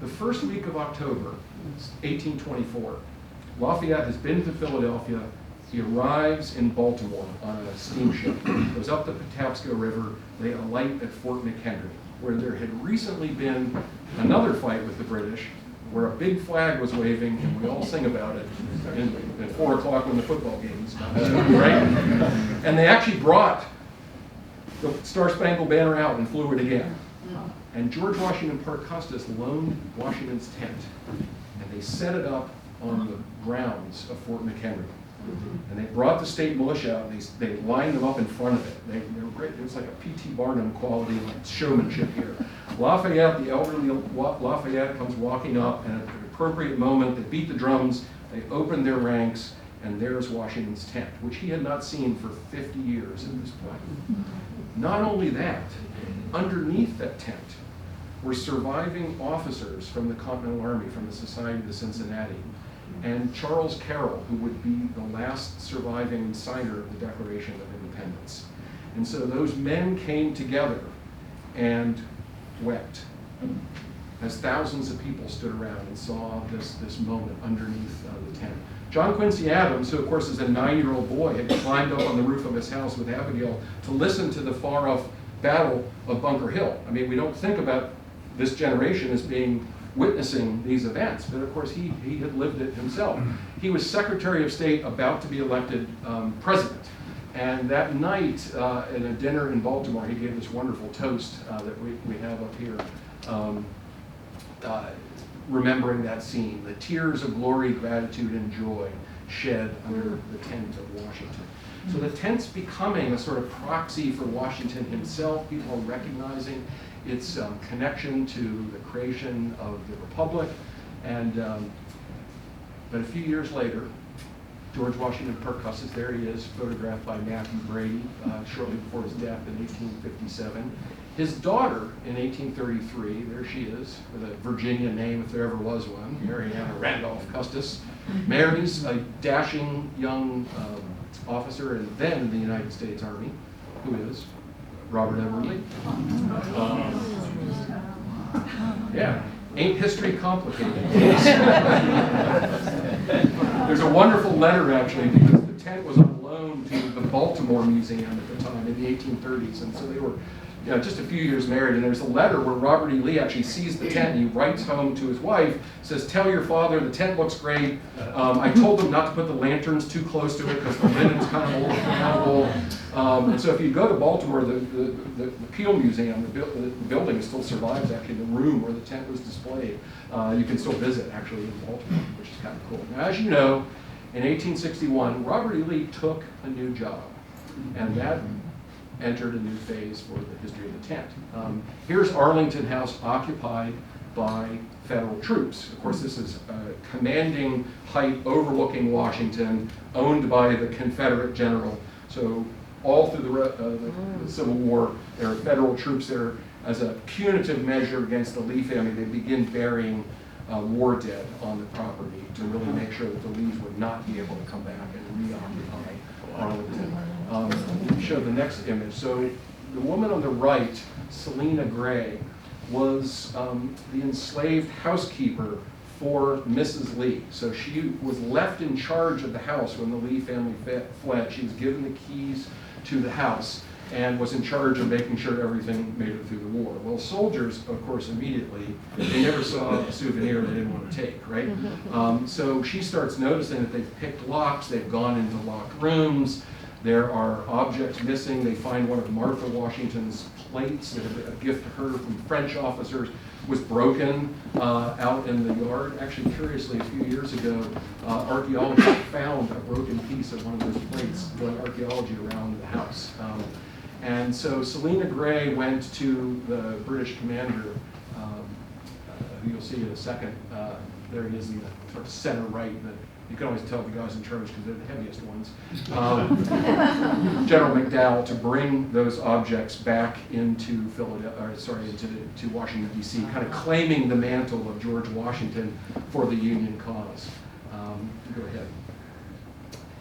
the first week of October, 1824, Lafayette has been to Philadelphia. He arrives in Baltimore on a steamship, goes up the Patapsco River. They alight at Fort McHenry, where there had recently been another fight with the British, where a big flag was waving, and we all sing about it at 4 o'clock when the football game is done, right? And they actually brought the Star-Spangled Banner out and flew it again. And George Washington Parke Custis loaned Washington's tent, and they set it up on the grounds of Fort McHenry. And they brought the state militia out, and they lined them up in front of it. They were great. It was like a P.T. Barnum quality showmanship here. Lafayette, the elderly Lafayette, comes walking up, and at an appropriate moment, they beat the drums, they open their ranks, and there's Washington's tent, which he had not seen for 50 years at this point. Not only that, underneath that tent were surviving officers from the Continental Army, from the Society of the Cincinnati, and Charles Carroll, who would be the last surviving signer of the Declaration of Independence. And so those men came together and wept as thousands of people stood around and saw this moment underneath the tent. John Quincy Adams, who of course is a 9-year-old boy, had climbed up on the roof of his house with Abigail to listen to the far-off Battle of Bunker Hill. I mean, we don't think about this generation as being witnessing these events, but of course he had lived it himself. He was Secretary of State about to be elected president. And that night, in a dinner in Baltimore, he gave this wonderful toast that we have up here, remembering that scene, the tears of glory, gratitude, and joy shed under the tent of Washington. So the tent's becoming a sort of proxy for Washington himself. People are recognizing its connection to the creation of the Republic. And but a few years later, George Washington percusses, there he is, photographed by Matthew Brady shortly before his death in 1857. His daughter in 1833, there she is, with a Virginia name if there ever was one, Mary Anna Randolph Custis, marries a dashing young officer and then in the United States Army, who is Robert Edward Lee. Yeah, ain't history complicated? There's a wonderful letter, actually, because the tent was on loan to the Baltimore Museum at the time in the 1830s, and so they were just a few years married, and there's a letter where Robert E. Lee actually sees the tent, and he writes home to his wife, says, tell your father the tent looks great. I told them not to put the lanterns too close to it because the linen's kind of old. And so if you go to Baltimore, the Peel Museum, the building still survives, actually, the room where the tent was displayed. You can still visit, actually, in Baltimore, which is kind of cool. Now, as you know, in 1861, Robert E. Lee took a new job, and that entered a new phase for the history of the tent. Here's Arlington House occupied by federal troops. Of course, this is a commanding height overlooking Washington, owned by the Confederate general. So all through the Civil War, there are federal troops there as a punitive measure against the Lee family. They begin burying war dead on the property to really make sure that the Lees would not be able to come back and reoccupy Arlington. Show the next image. So the woman on the right, Selina Gray, was the enslaved housekeeper for Mrs. Lee. So she was left in charge of the house when the Lee family fled. She was given the keys to the house and was in charge of making sure everything made it through the war. Well, soldiers, of course, immediately, they never saw a souvenir they didn't want to take, right? So she starts noticing that they've picked locks, they've gone into locked rooms, there are objects missing. They find one of Martha Washington's plates, a gift to her from French officers, was broken out in the yard. Actually, curiously, a few years ago, archaeologists found a broken piece of one of those plates doing archaeology around the house. And so Selina Gray went to the British commander, who you'll see in a second. There he is in the sort of center right. You can always tell the guys in charge because they're the heaviest ones. General McDowell, to bring those objects back into to Washington, D.C., kind of claiming the mantle of George Washington for the Union cause. Go ahead.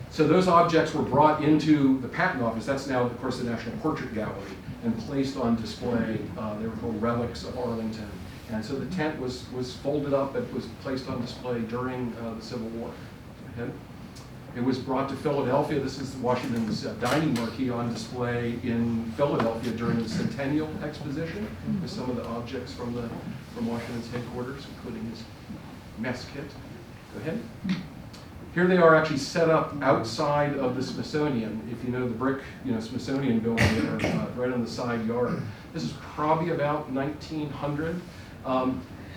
So those objects were brought into the Patent Office. That's now, of course, the National Portrait Gallery, and placed on display. They were called relics of Arlington. And so the tent was folded up and was placed on display during the Civil War. It was brought to Philadelphia. This is Washington's dining marquee on display in Philadelphia during the Centennial Exposition, with some of the objects from Washington's headquarters, including his mess kit. Go ahead. Here they are actually set up outside of the Smithsonian. If you know the brick, Smithsonian building there, right on the side yard. This is probably about 1900.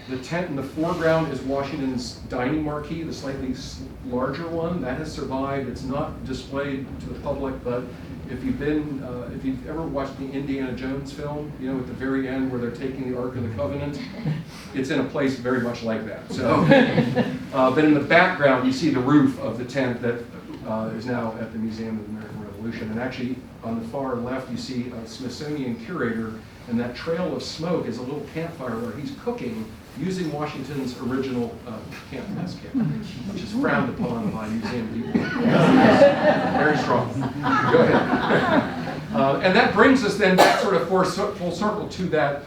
The tent in the foreground is Washington's dining marquee, the slightly larger one. That has survived. It's not displayed to the public, but if you've ever watched the Indiana Jones film, at the very end where they're taking the Ark of the Covenant, it's in a place very much like that. So, but in the background, you see the roof of the tent that is now at the Museum of the American Revolution. And actually, on the far left, you see a Smithsonian curator, and that trail of smoke is a little campfire where he's cooking using Washington's original camp mess kit, which is frowned upon by museum people. Very strong. Go ahead. And that brings us then back sort of full circle to that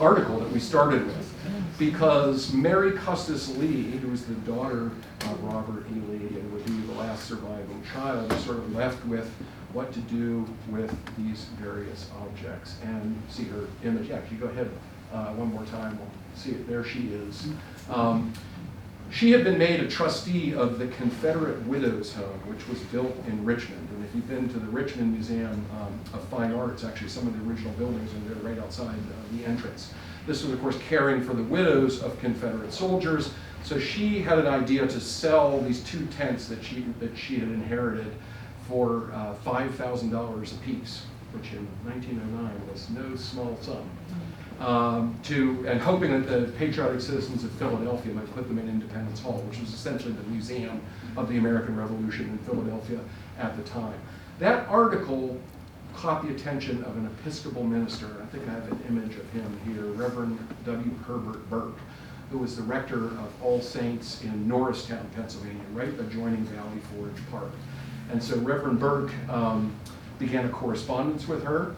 article that we started with. because Mary Custis Lee, who was the daughter of Robert E. Lee and would be the last surviving child, was sort of left with what to do with these various objects. And see her image. Yeah, if you go ahead one more time, we'll see it. There she is. She had been made a trustee of the Confederate Widows' Home, which was built in Richmond. And if you've been to the Richmond Museum of Fine Arts, actually some of the original buildings are there right outside the entrance. This was, of course, caring for the widows of Confederate soldiers. So she had an idea to sell these 2 tents that she had inherited for $5,000 apiece, which in 1909 was no small sum. And hoping that the patriotic citizens of Philadelphia might put them in Independence Hall, which was essentially the museum of the American Revolution in Philadelphia at the time. That article caught the attention of an Episcopal minister. I think I have an image of him here, Reverend W. Herbert Burke, who was the rector of All Saints in Norristown, Pennsylvania, right adjoining Valley Forge Park. And so Reverend Burke began a correspondence with her.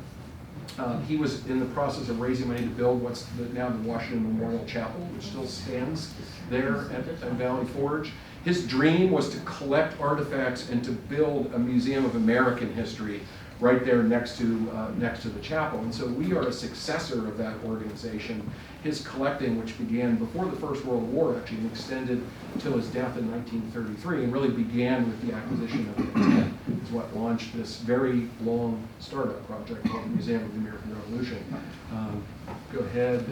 He was in the process of raising money to build what's now the Washington Memorial Chapel, which still stands there at Valley Forge. His dream was to collect artifacts and to build a museum of American history right there next to the chapel. And so we are a successor of that organization. His collecting, which began before the First World War, actually extended until his death in 1933, and really began with the acquisition of the tent, is what launched this very long startup project called the Museum of the American Revolution. Go ahead.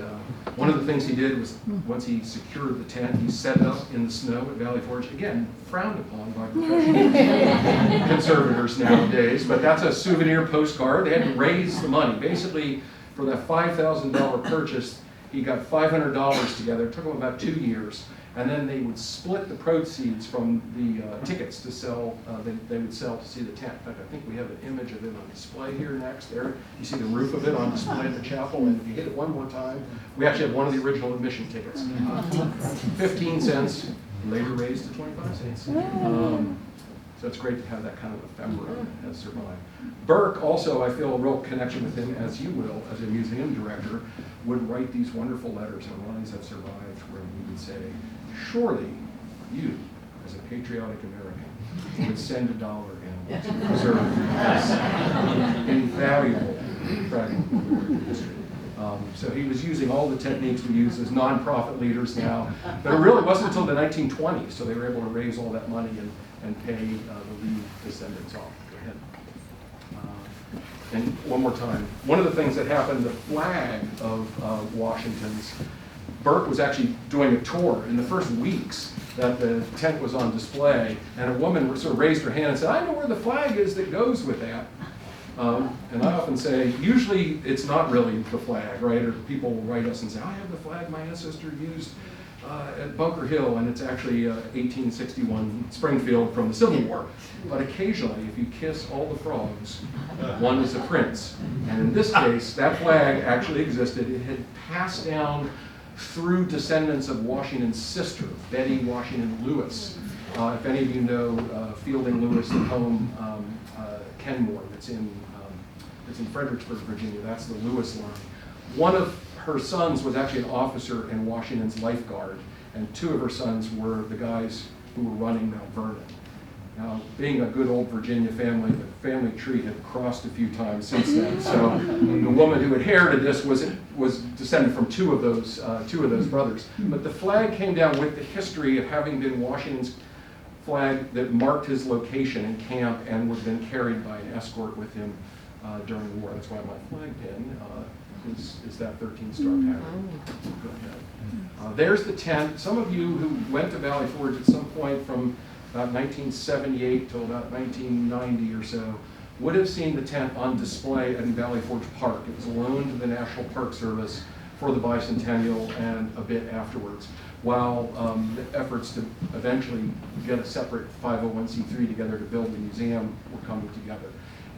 One of the things he did was, once he secured the tent, he set it up in the snow at Valley Forge. Again, frowned upon by professional conservators nowadays, but that's a souvenir postcard. They had to raise the money. Basically, for that $5,000 purchase, he got $500 together. It took him about 2 years. And then they would split the proceeds from the tickets to sell, they would sell to see the tent. In fact, I think we have an image of it on display here next. There, you see the roof of it on display in the chapel, and if you hit it one more time, we actually have one of the original admission tickets. 15 cents, later raised to 25 cents. So it's great to have that kind of ephemera that has survived. Burke also, I feel a real connection with him, as you will, as a museum director, would write these wonderful letters, and one of these have survived, where he would say, surely you, as a patriotic American, would send $1 in to preserve this invaluable fragment of American history. So he was using all the techniques we use as nonprofit leaders now, but it really wasn't until the 1920s, so they were able to raise all that money and pay the Lee descendants off. Go ahead. And one more time, one of the things that happened, the flag of Washington's, Burke was actually doing a tour in the first weeks that the tent was on display, and a woman sort of raised her hand and said, I know where the flag is that goes with that. And I often say, usually it's not really the flag, right? Or people will write us and say, I have the flag my ancestor used at Bunker Hill, and it's actually 1861 Springfield from the Civil War. But occasionally, if you kiss all the frogs, one is a prince. And in this case, that flag actually existed. It had passed down through descendants of Washington's sister, Betty Washington Lewis. If any of you know Fielding Lewis' home, Kenmore, that's in Fredericksburg, Virginia. That's the Lewis line. One of her sons was actually an officer in Washington's Life Guard, and 2 of her sons were the guys who were running Mount Vernon. Now, being a good old Virginia family, the family tree had crossed a few times since then. So the woman who inherited this was descended from 2 of those brothers. But the flag came down with the history of having been Washington's flag that marked his location in camp and was then carried by an escort with him during the war. That's why my flag pin is that 13-star pattern. Go ahead. There's the tent. Some of you who went to Valley Forge at some point from about 1978 till about 1990 or so would have seen the tent on display in Valley Forge Park. It was loaned to the National Park Service for the bicentennial and a bit afterwards, while the efforts to eventually get a separate 501c3 together to build the museum were coming together.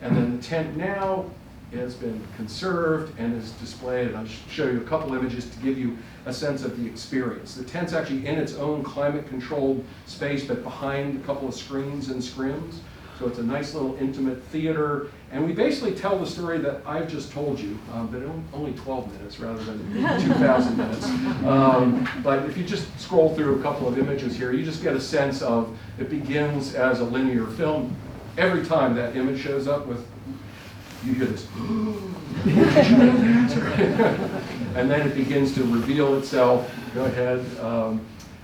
And then the tent now has been conserved and is displayed, and I'll show you a couple images to give you a sense of the experience. The tent's actually in its own climate-controlled space, but behind a couple of screens and scrims. So it's a nice little intimate theater. And we basically tell the story that I've just told you, but only 12 minutes rather than 2,000 minutes. But if you just scroll through a couple of images here, you just get a sense of, it begins as a linear film. Every time that image shows up with, you hear this, did you know that? And then it begins to reveal itself. Go ahead.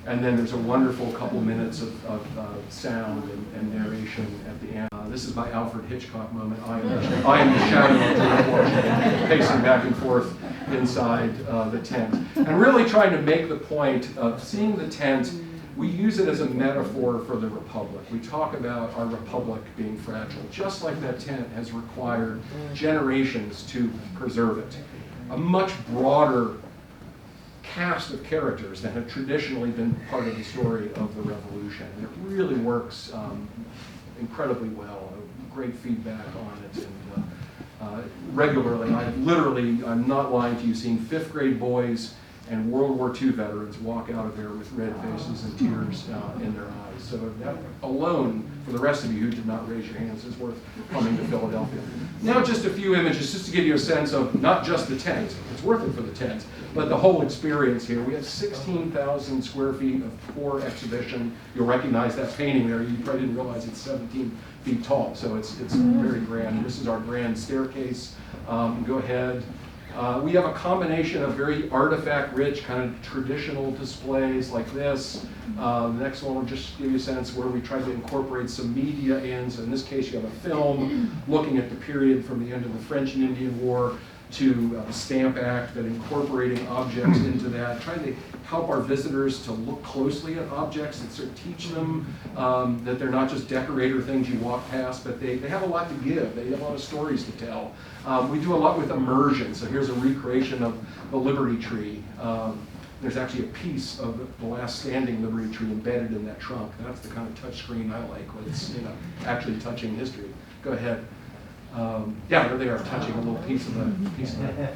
And then there's a wonderful couple minutes of sound and narration at the end. This is my Alfred Hitchcock moment. I am the shadow of George Washington, pacing back and forth inside the tent. And really trying to make the point of seeing the tent, we use it as a metaphor for the Republic. We talk about our Republic being fragile, just like that tent has required generations to preserve it. A much broader cast of characters that have traditionally been part of the story of the Revolution. And it really works incredibly well. Great feedback on it. And regularly, I'm not lying to you, seen 5th grade boys and World War II veterans walk out of there with red faces and tears in their eyes. So that alone, for the rest of you who did not raise your hands, is worth coming to Philadelphia. Now just a few images just to give you a sense of not just the tent, it's worth it for the tent, but the whole experience here. We have 16,000 square feet of core exhibition. You'll recognize that painting there. You probably didn't realize it's 17 feet tall, so it's very grand. This is our grand staircase. Go ahead. We have a combination of very artifact-rich, kind of traditional displays like this. The next one will just give you a sense where we tried to incorporate some media in. So in this case, you have a film looking at the period from the end of the French and Indian War to the Stamp Act, but incorporating objects into that, trying to help our visitors to look closely at objects and sort of teach them that they're not just decorator things you walk past, but they have a lot to give. They have a lot of stories to tell. We do a lot with immersion. So here's a recreation of the Liberty Tree. There's actually a piece of the last standing Liberty Tree embedded in that trunk. That's the kind of touch screen I like, when it's actually touching history. Go ahead. Yeah, there they are, touching a little piece of that.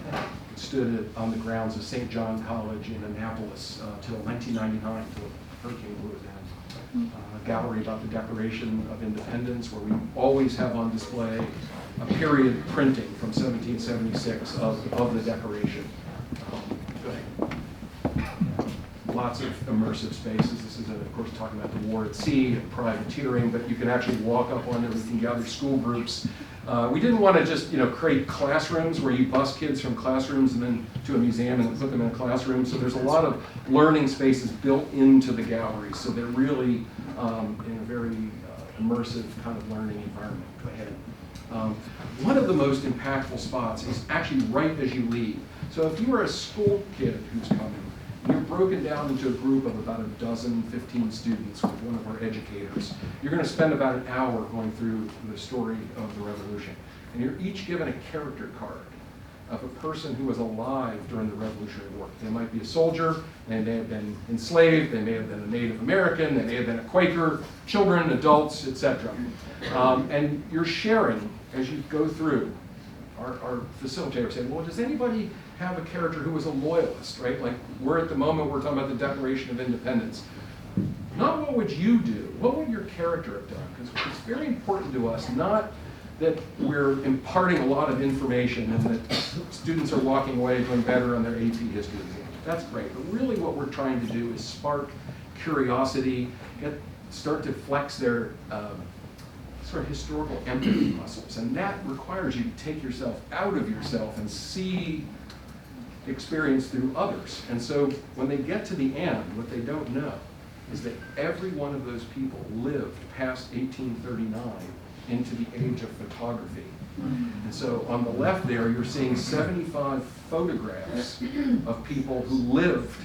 It stood on the grounds of St. John College in Annapolis till 1999, until Hurricane blew it down. A gallery about the Declaration of Independence, where we always have on display a period printing from 1776 of the Declaration. Go ahead. Lots of immersive spaces. This is, of course, talking about the war at sea and privateering, but you can actually walk up on it. We can gather school groups. We didn't want to just create classrooms where you bus kids from classrooms and then to a museum and then put them in a classroom. So there's a lot of learning spaces built into the gallery. So they're really in a very immersive kind of learning environment. Go ahead. One of the most impactful spots is actually right as you leave. So if you are a school kid who's coming, you're broken down into a group of about 15 students with one of our educators. You're going to spend about an hour going through the story of the Revolution. And you're each given a character card of a person who was alive during the Revolutionary War. They might be a soldier, they may have been enslaved, they may have been a Native American, they may have been a Quaker, children, adults, etc. And you're sharing as you go through. Our facilitator said, well, does anybody have a character who was a loyalist, right? Like, we're at the moment, we're talking about the Declaration of Independence. Not what would you do, what would your character have done? Because it's very important to us, not that we're imparting a lot of information and that students are walking away doing better on their AP history exam. That's great, but really what we're trying to do is spark curiosity, start to flex their sort of historical empathy muscles, and that requires you to take yourself out of yourself and see experience through others. And so when they get to the end, what they don't know is that every one of those people lived past 1839 into the age of photography. And so on the left there, you're seeing 75 photographs of people who lived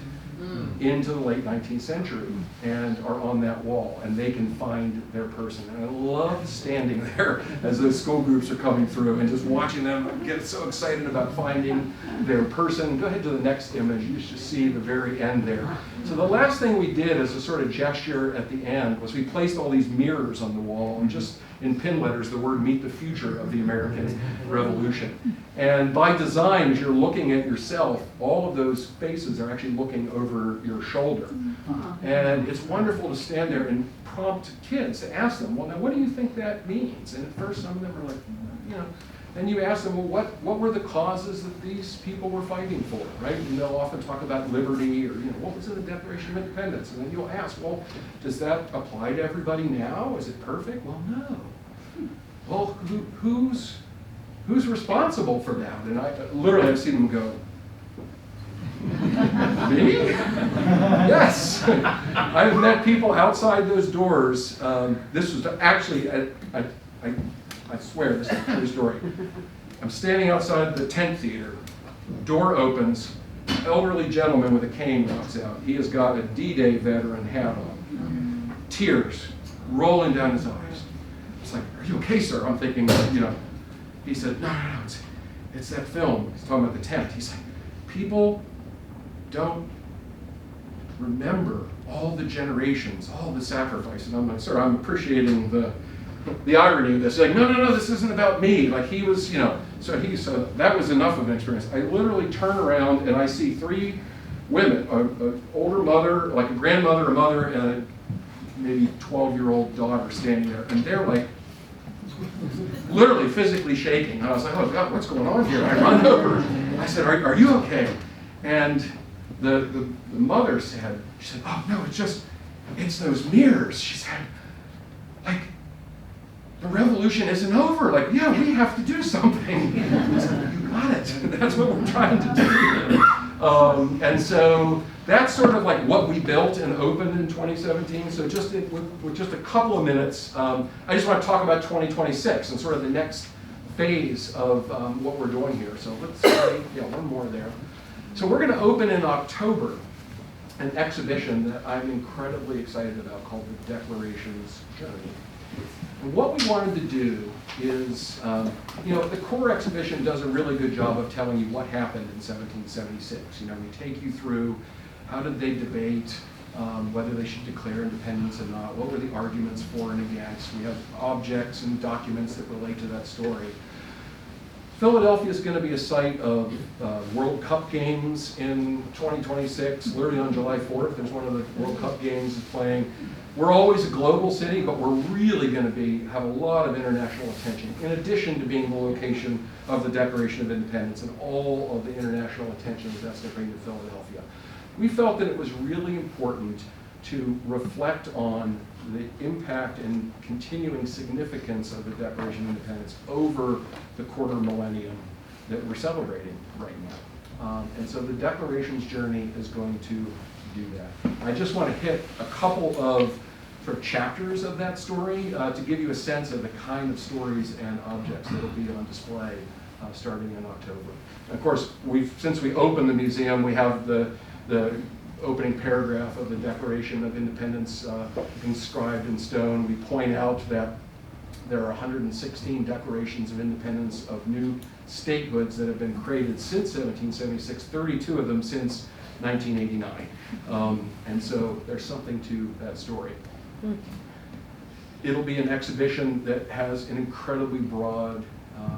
into the late 19th century and are on that wall, and they can find their person. And I love standing there as those school groups are coming through and just watching them get so excited about finding their person. Go ahead to the next image. You should see the very end there. So the last thing we did as a sort of gesture at the end was we placed all these mirrors on the wall and just in pin letters the word "Meet the Future of the American Revolution." And by design, as you're looking at yourself, all of those faces are actually looking over your shoulder. And it's wonderful to stand there and prompt kids to ask them, well, now what do you think that means? And at first some of them are like, you know, and you ask them, well, what were the causes that these people were fighting for, right? And they'll often talk about liberty or, you know, what was in the Declaration of Independence? And then you'll ask, well, does that apply to everybody now? Is it perfect? Well, no. Well, who's responsible for that? And I've seen them go, me? Yes. I've met people outside those doors. This was actually, I swear this is a true story. I'm standing outside the tent theater. Door opens. Elderly gentleman with a cane walks out. He has got a D-Day veteran hat on. Tears rolling down his eyes. It's like, are you okay, sir? I'm thinking, you know. He said, no, it's that film. He's talking about the tent. He's like, people don't remember all the generations, all the sacrifice. And I'm like, sir, I'm appreciating the irony of this. Like, no, this isn't about me. Like he was, you know, so that was enough of an experience. I literally turn around and I see three women, an older mother, like a grandmother, a mother, and a maybe 12-year-old daughter standing there. And they're like, literally physically shaking. And I was like, oh God, what's going on here? I run over. I said, are you okay? And the mother said, oh no, it's those mirrors. She said, like, the revolution isn't over. Like, yeah, we have to do something. I said, you got it. That's what we're trying to do. And so that's sort of like what we built and opened in 2017. So with just a couple of minutes, I just want to talk about 2026 and sort of the next phase of what we're doing here. So let's say, yeah, one more there. So we're going to open in October an exhibition that I'm incredibly excited about called The Declaration's Journey. And what we wanted to do is, you know, the core exhibition does a really good job of telling you what happened in 1776. You know, we take you through how did they debate whether they should declare independence or not, what were the arguments for and against. We have objects and documents that relate to that story. Philadelphia is going to be a site of World Cup games in 2026. Literally on July 4th, there's one of the World Cup games playing. We're always a global city, but we're really going to have a lot of international attention, in addition to being the location of the Declaration of Independence and all of the international attention that's going to bring to Philadelphia. We felt that it was really important to reflect on the impact and continuing significance of the Declaration of Independence over the quarter millennium that we're celebrating right now. And so the Declaration's journey is going to do that. I just want to hit a couple of sort of chapters of that story to give you a sense of the kind of stories and objects that will be on display starting in October. And of course, since we opened the museum, we have the opening paragraph of the Declaration of Independence inscribed in stone. We point out that there are 116 declarations of independence of new statehoods that have been created since 1776, 32 of them since 1989. And so there's something to that story. It'll be an exhibition that has an incredibly broad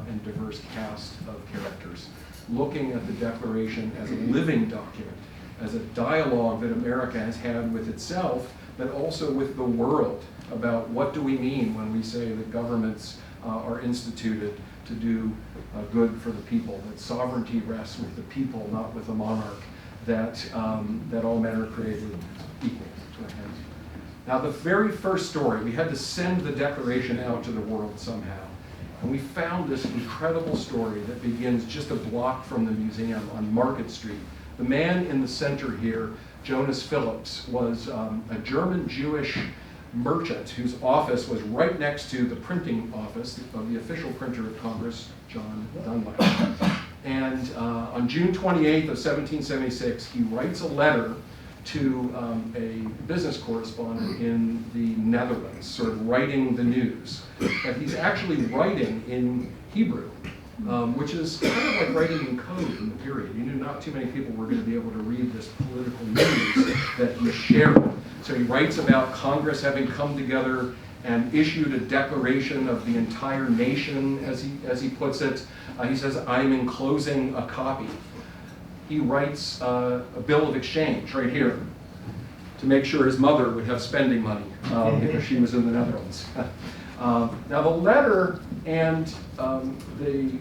and diverse cast of characters, looking at the Declaration as a living document, as a dialogue that America has had with itself, but also with the world about what do we mean when we say that governments are instituted to do good for the people, that sovereignty rests with the people, not with a monarch, that all men are created equal. Now, the very first story, we had to send the Declaration out to the world somehow. And we found this incredible story that begins just a block from the museum on Market Street. The man in the center here, Jonas Phillips, was a German-Jewish merchant whose office was right next to the printing office of the official printer of Congress, John Dunlap. And on June 28th of 1776, he writes a letter to a business correspondent in the Netherlands, sort of writing the news. But he's actually writing in Hebrew, which is kind of like writing in code in the period. You knew not too many people were going to be able to read this political news that he's sharing. So he writes about Congress having come together and issued a declaration of the entire nation, as he puts it. He says, "I'm enclosing a copy." He writes a bill of exchange right here to make sure his mother would have spending money because she was in the Netherlands. Now the letter and the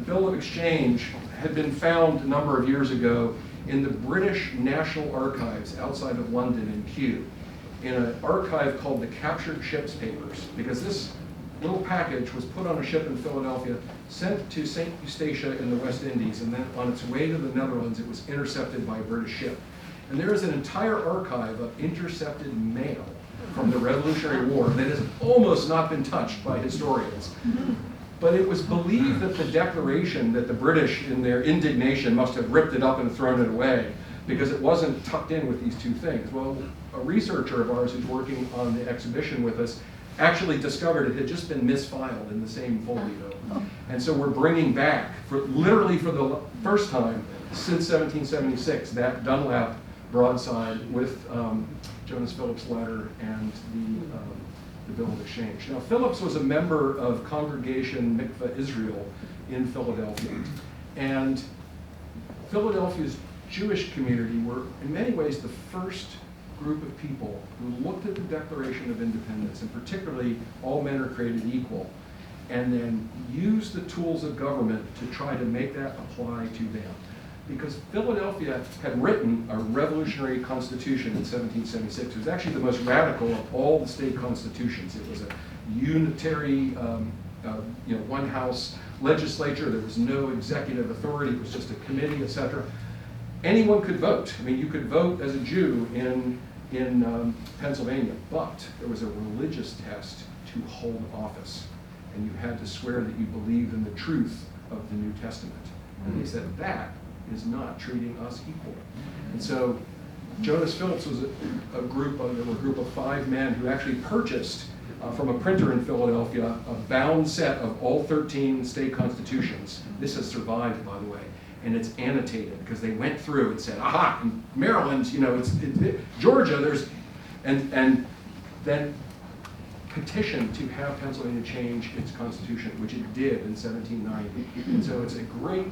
bill of exchange had been found a number of years ago in the British National Archives outside of London in Kew, in an archive called the Captured Ships Papers, because this little package was put on a ship in Philadelphia, sent to St. Eustatia in the West Indies, and then on its way to the Netherlands, it was intercepted by a British ship. And there is an entire archive of intercepted mail from the Revolutionary War that has almost not been touched by historians. But it was believed that the declaration, that the British, in their indignation, must have ripped it up and thrown it away because it wasn't tucked in with these two things. Well, a researcher of ours who's working on the exhibition with us actually discovered it had just been misfiled in the same folio. And so we're bringing back, literally for the first time since 1776, that Dunlap broadside with Jonas Phillips' letter and the bill of exchange. Now, Phillips was a member of Congregation Mikveh Israel in Philadelphia. And Philadelphia's Jewish community were, in many ways, the first group of people who looked at the Declaration of Independence, and particularly all men are created equal, and then used the tools of government to try to make that apply to them. Because Philadelphia had written a revolutionary constitution in 1776. It was actually the most radical of all the state constitutions. It was a unitary, one-house legislature. There was no executive authority. It was just a committee, etc. Anyone could vote. I mean, you could vote as a Jew in Pennsylvania, but there was a religious test to hold office, and you had to swear that you believed in the truth of the New Testament. And they said that is not treating us equal. And so Jonas Phillips was a group of 5 men who actually purchased from a printer in Philadelphia a bound set of all 13 state constitutions. This has survived, by the way, and it's annotated because they went through and said, aha, in Maryland, Georgia, there's, and then petitioned to have Pennsylvania change its constitution, which it did in 1790. And so it's a great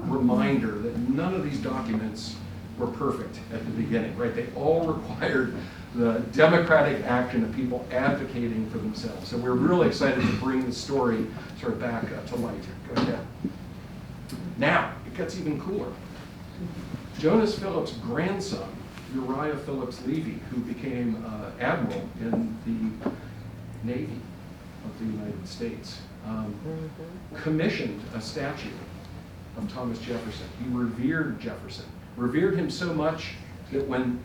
reminder that none of these documents were perfect at the beginning, right? They all required the democratic action of people advocating for themselves. So we're really excited to bring the story sort of back to light. Go ahead. Now, it gets even cooler. Jonas Phillips' grandson, Uriah Phillips Levy, who became admiral in the Navy of the United States, commissioned a statue of Thomas Jefferson. He revered Jefferson, revered him so much that when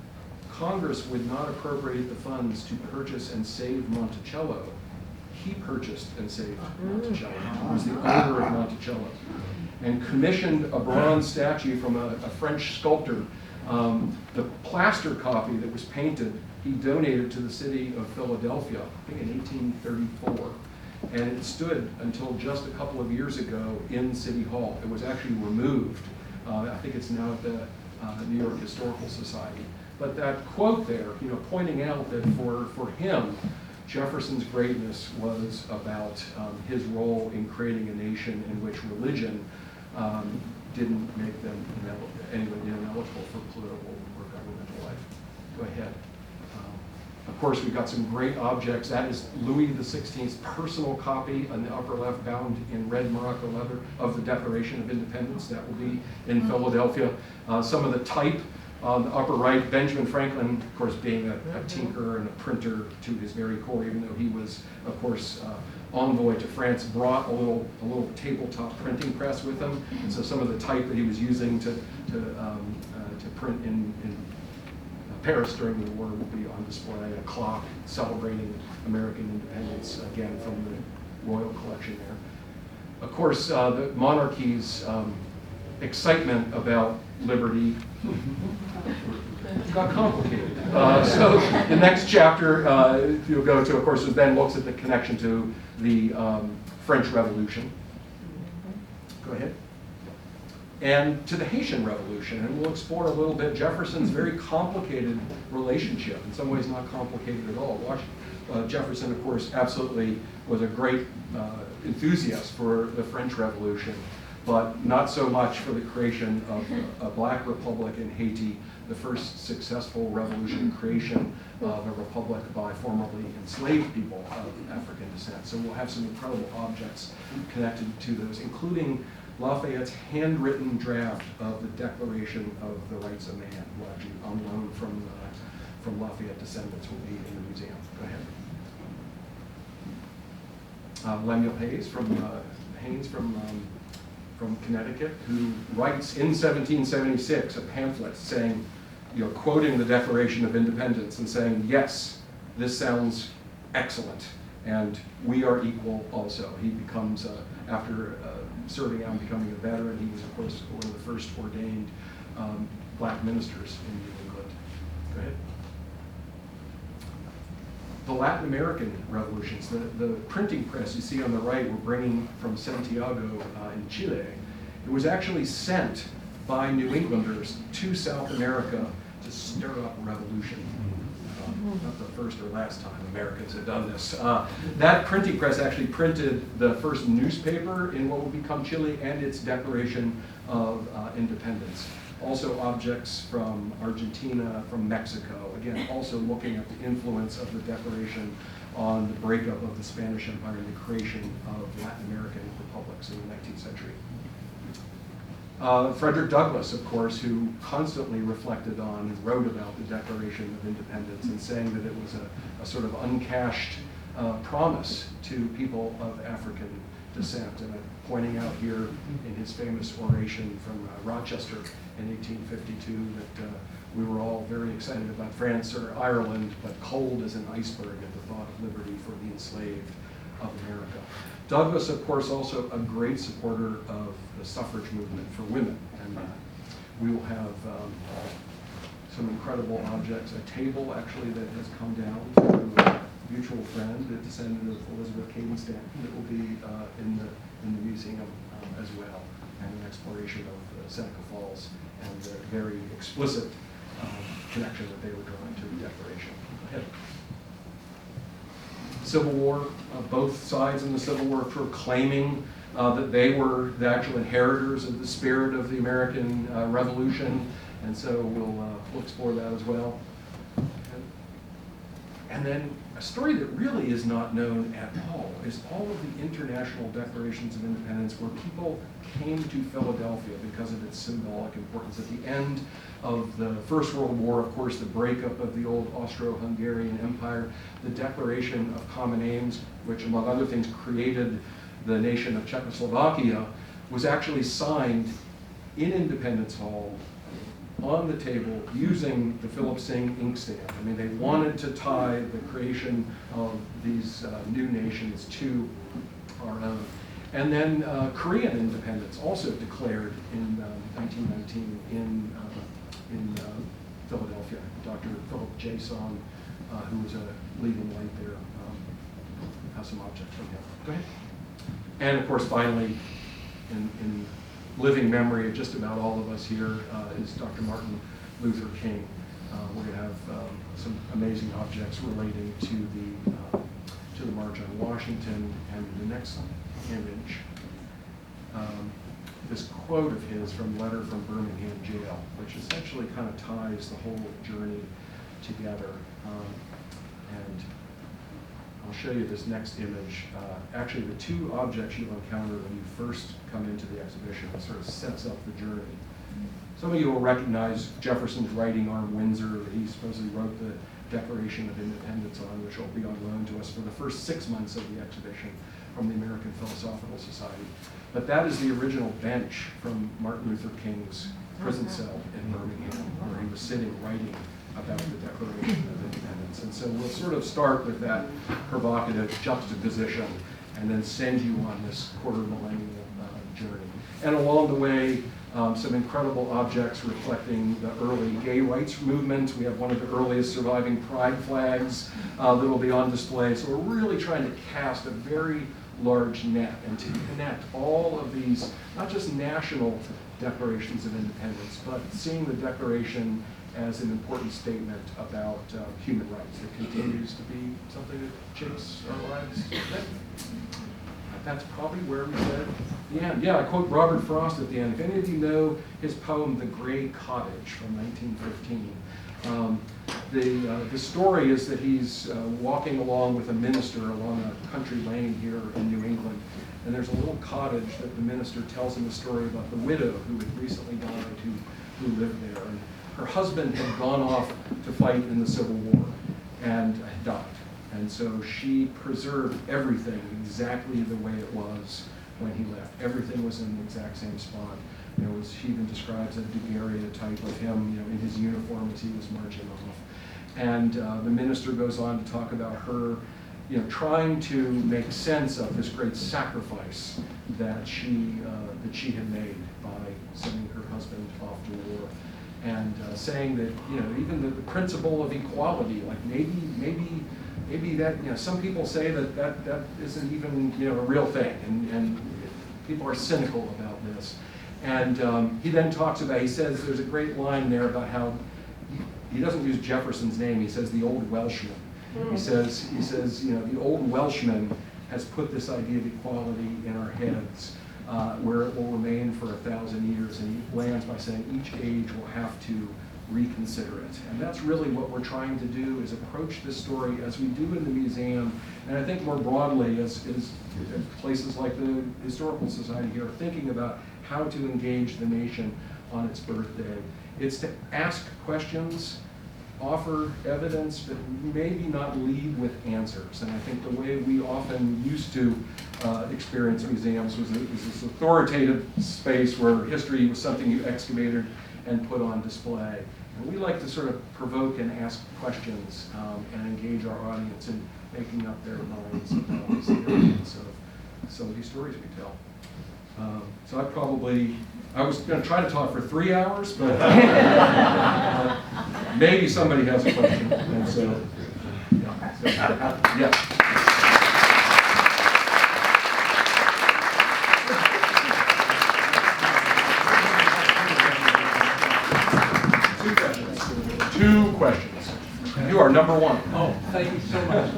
Congress would not appropriate the funds to purchase and save Monticello, he purchased and saved Monticello. He was the owner of Monticello, and commissioned a bronze statue from a French sculptor. The plaster copy that was painted, he donated to the city of Philadelphia, I think in 1834. And it stood until just a couple of years ago in City Hall. It was actually removed. I think it's now at the New York Historical Society. But that quote there, pointing out that for him, Jefferson's greatness was about his role in creating a nation in which religion didn't make them ineligible for political or governmental life. Go ahead. Of course, we've got some great objects. That is Louis XVI's personal copy on the upper left, bound in red Morocco leather, of the Declaration of Independence. That will be in Philadelphia. Some of the type on the upper right, Benjamin Franklin, of course, being a tinkerer and a printer to his very core, even though he was, of course, envoy to France, brought a little tabletop printing press with him. And so some of the type that he was using to print in Paris during the war will be on display. A clock celebrating American independence, again from the royal collection there. Of course, the monarchy's excitement about liberty got complicated. So the next chapter you'll go to, of course, then looks at the connection to the French Revolution. Go ahead. and to the Haitian Revolution. And we'll explore a little bit Jefferson's very complicated relationship, in some ways not complicated at all. Jefferson, of course, absolutely was a great enthusiast for the French Revolution, but not so much for the creation of a black republic in Haiti, the first successful revolution creation of a republic by formerly enslaved people of African descent. So we'll have some incredible objects connected to those, including Lafayette's handwritten draft of the Declaration of the Rights of Man, will actually on loan from Lafayette descendants, will be in the museum. Go ahead. Lemuel Hayes from Connecticut, who writes in 1776 a pamphlet saying, quoting the Declaration of Independence and saying, yes, this sounds excellent, and we are equal also. He becomes, after serving out and becoming a veteran, he was, of course, one of the first ordained black ministers in New England. Go ahead. The Latin American revolutions, the printing press you see on the right, we're bringing from Santiago in Chile. It was actually sent by New Englanders to South America to stir up revolution. Not the first or last time Americans have done this. That printing press actually printed the first newspaper in what would become Chile and its Declaration of Independence. Also objects from Argentina, from Mexico, again, also looking at the influence of the Declaration on the breakup of the Spanish Empire and the creation of Latin American republics in the 19th century. Frederick Douglass, of course, who constantly reflected on and wrote about the Declaration of Independence and saying that it was a sort of uncashed promise to people of African descent. And I'm pointing out here in his famous oration from Rochester in 1852 that we were all very excited about France or Ireland, but cold as an iceberg at the thought of liberty for the enslaved of America. Douglass, of course, also a great supporter of the suffrage movement for women. And we will have some incredible objects, a table actually that has come down to a mutual friend, a descendant of Elizabeth Cady Stanton, that will be in the museum as well, and an exploration of Seneca Falls and the very explicit connection that they were drawing to the Declaration. Go ahead. Civil War, both sides in the Civil War proclaiming that they were the actual inheritors of the spirit of the American Revolution, and so we'll explore that as well. And then a story that really is not known at all is all of the international declarations of independence where people came to Philadelphia because of its symbolic importance. At the end of the First World War, of course, the breakup of the old Austro-Hungarian Empire, the Declaration of Common Aims, which among other things created the nation of Czechoslovakia, was actually signed in Independence Hall on the table using the Philip Syng ink stamp. I mean, they wanted to tie the creation of these new nations to our own. And then Korean independence also declared in 1919 in Philadelphia. Dr. Philip J. Song, who was a leading light there, has some objects from him. Go ahead. And of course, finally, in living memory of just about all of us here is Dr. Martin Luther King. We're going to have some amazing objects relating to the March on Washington. And the next image, this quote of his from Letter from Birmingham Jail, which essentially kind of ties the whole journey together. And I'll show you this next image. Actually, the two objects you'll encounter when you first come into the exhibition sort of sets up the journey. Some of you will recognize Jefferson's writing arm Windsor that he supposedly wrote the Declaration of Independence on, which will be on loan to us for the first 6 months of the exhibition from the American Philosophical Society. But that is the original bench from Martin Luther King's prison cell in Birmingham, where he was sitting writing about the Declaration of Independence. And so we'll sort of start with that provocative juxtaposition and then send you on this quarter-millennial journey. And along the way, some incredible objects reflecting the early gay rights movement. We have one of the earliest surviving pride flags that will be on display. So we're really trying to cast a very large net, and to connect all of these, not just national declarations of independence, but seeing the Declaration as an important statement about human rights that continues to be something that shapes our lives today. That's probably where we said the end. Yeah, I quote Robert Frost at the end. If any of you know his poem, The Gray Cottage from 1915, the story is that he's walking along with a minister along a country lane here in New England, and there's a little cottage that the minister tells him a story about the widow who had recently died who lived there. And her husband had gone off to fight in the Civil War and had died. And so she preserved everything exactly the way it was when he left. Everything was in the exact same spot. She even describes a daguerreotype of him, in his uniform as he was marching off. And the minister goes on to talk about her, trying to make sense of this great sacrifice that she had made by sending her husband off to war, and saying that, even the principle of equality, like maybe that, some people say that isn't even, a real thing, and people are cynical about this. And he then talks about, he says, there's a great line there about how he doesn't use Jefferson's name, he says the old Welshman. He says, the old Welshman has put this idea of equality in our heads, where it will remain for 1,000 years, and he lands by saying each age will have to reconsider it. And that's really what we're trying to do, is approach this story as we do in the museum, and I think more broadly as places like the Historical Society here are thinking about how to engage the nation on its birthday. It's to ask questions, offer evidence, but maybe not lead with answers. And I think the way we often used to experience museums was this authoritative space where history was something you excavated and put on display. And we like to sort of provoke and ask questions and engage our audience in making up their minds about the significance of some of these stories we tell. So I was going to try to talk for 3 hours, but maybe somebody has a question. And so, yes. Two questions. You are number one. Oh, thank you so much.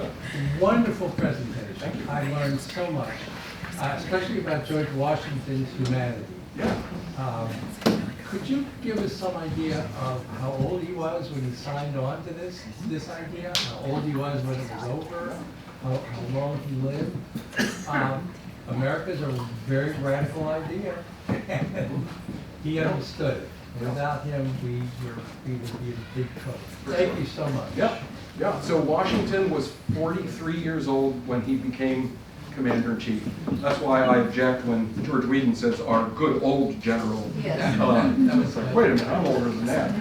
Wonderful presentation. Thank you. I learned so much, especially about George Washington's humanity. Yeah. Could you give us some idea of how old he was when he signed on to this idea? How old he was when it was over? How long he lived? America's a very radical idea. He understood it. Without him, we would be in big trouble. Thank you so much. Yeah. So Washington was 43 years old when he became Commander-in-Chief. That's why I object when George Whedon says our good old general. Yes. Like, wait a minute, I'm older than that.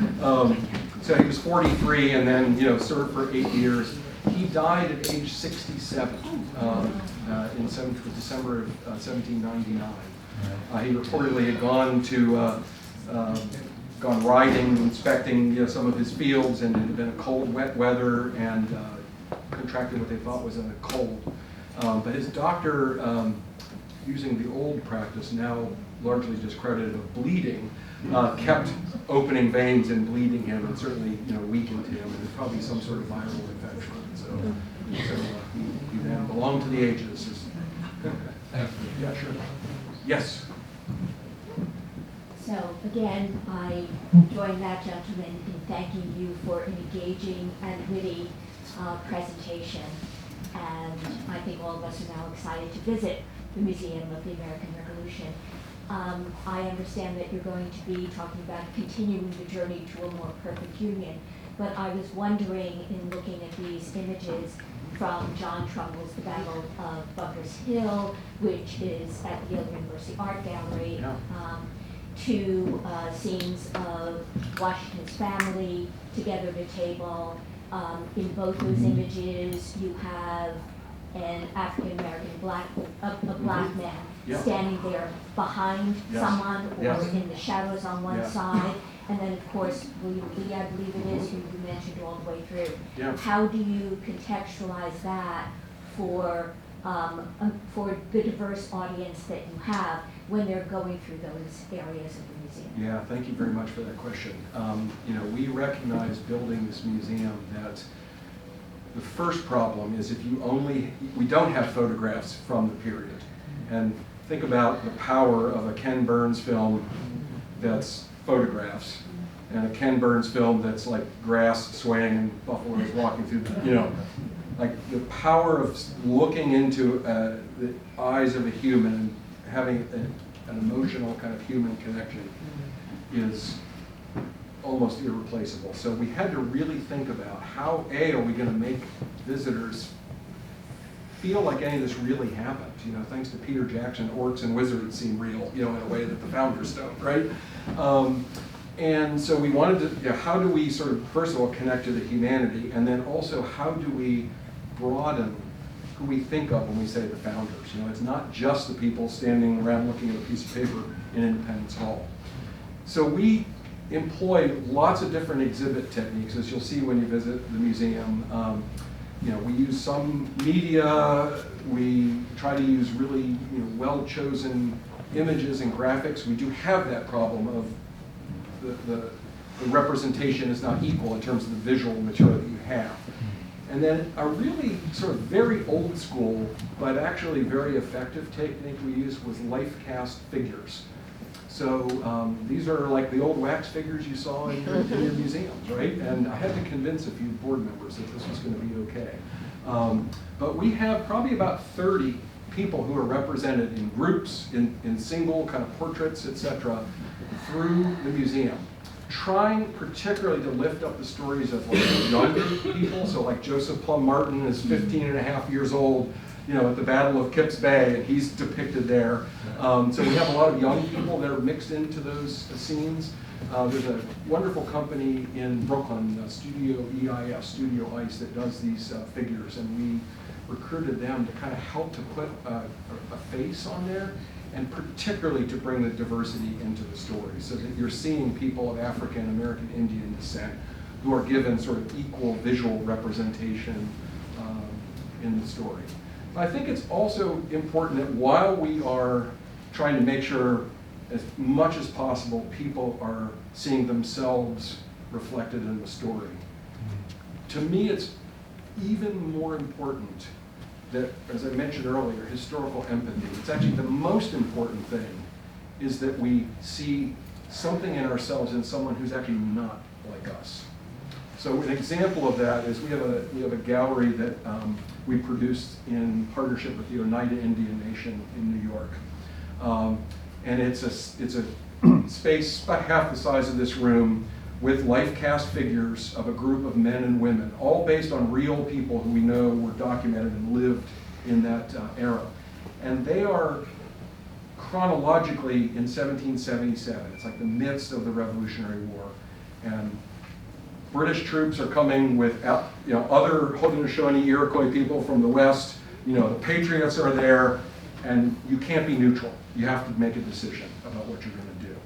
So he was 43 and then served for 8 years. He died at age 67 in December of 1799. He reportedly had gone riding, inspecting some of his fields, and it had been a cold, wet weather, and contracted what they thought was a cold. But his doctor, using the old practice, now largely discredited, of bleeding, kept opening veins and bleeding him, and certainly weakened him, and there's probably some sort of viral infection. So he then belonged to the ages. Thank you. Yeah, sure. Yes. So again, I join that gentleman in thanking you for an engaging and witty presentation. And I think all of us are now excited to visit the Museum of the American Revolution. I understand that you're going to be talking about continuing the journey to a more perfect union. But I was wondering, in looking at these images from John Trumbull's The Battle of Bunker's Hill, which is at the Yale University Art Gallery, to scenes of Washington's family together at a table. In both those images, you have an African-American black man standing there behind someone or in the shadows on one side. And then, of course, William Lee, I believe it is, who you mentioned all the way through. How do you contextualize that for for the diverse audience that you have when they're going through those areas of the museum? Yeah, thank you very much for that question. We recognize building this museum that the first problem is we don't have photographs from the period. And think about the power of a Ken Burns film that's photographs, and a Ken Burns film that's like grass swaying and buffaloes walking through like the power of looking into the eyes of a human and having an emotional kind of human connection is almost irreplaceable. So we had to really think about how, are we going to make visitors feel like any of this really happened? Thanks to Peter Jackson, orcs and wizards seem real, in a way that the founders don't, right? And so we wanted to, how do we sort of, first of all, connect to the humanity, and then also how do we broaden who we think of when we say the founders? It's not just the people standing around looking at a piece of paper in Independence Hall. So we employ lots of different exhibit techniques, as you'll see when you visit the museum. We use some media. We try to use really well-chosen images and graphics. We do have that problem of the representation is not equal in terms of the visual material that you have. And then a really sort of very old school, but actually very effective technique we used was life cast figures. So these are like the old wax figures you saw in your museums, right? And I had to convince a few board members that this was going to be okay. But we have probably about 30 people who are represented in groups, in single kind of portraits, etc., through the museum, trying particularly to lift up the stories of like younger people. So like Joseph Plum Martin is 15 and a half years old, at the Battle of Kips Bay, and he's depicted there. So we have a lot of young people that are mixed into those scenes. There's a wonderful company in Brooklyn, Studio Ice, that does these figures, and we recruited them to kind of help to put a face on there, and particularly to bring the diversity into the story, so that you're seeing people of African American Indian descent who are given sort of equal visual representation in the story. I think it's also important that while we are trying to make sure as much as possible people are seeing themselves reflected in the story, to me it's even more important that, as I mentioned earlier, historical empathy. It's actually the most important thing is that we see something in ourselves in someone who's actually not like us. So an example of that is we have a gallery that we produced in partnership with the Oneida Indian Nation in New York. And it's a space about half the size of this room with life cast figures of a group of men and women, all based on real people who we know were documented and lived in that era. And they are chronologically in 1777. It's like the midst of the Revolutionary War. And British troops are coming with other Haudenosaunee Iroquois people from the West. The Patriots are there, and you can't be neutral. You have to make a decision about what you're going to do.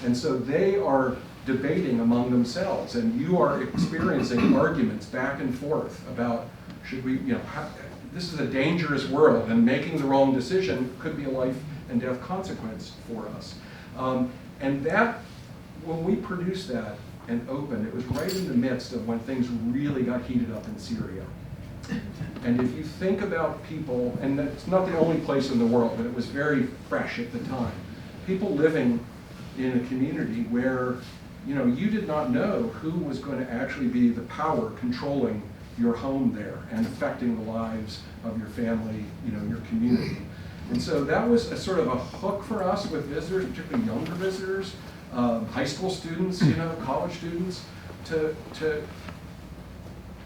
And so they are debating among themselves, and you are experiencing arguments back and forth about, should we, this is a dangerous world, and making the wrong decision could be a life and death consequence for us. And that, when we produced that and opened, it was right in the midst of when things really got heated up in Syria. And if you think about people, and it's not the only place in the world, but it was very fresh at the time, people living in a community where you did not know who was going to actually be the power controlling your home there and affecting the lives of your family, your community. And so that was a sort of a hook for us with visitors, particularly younger visitors, high school students, college students,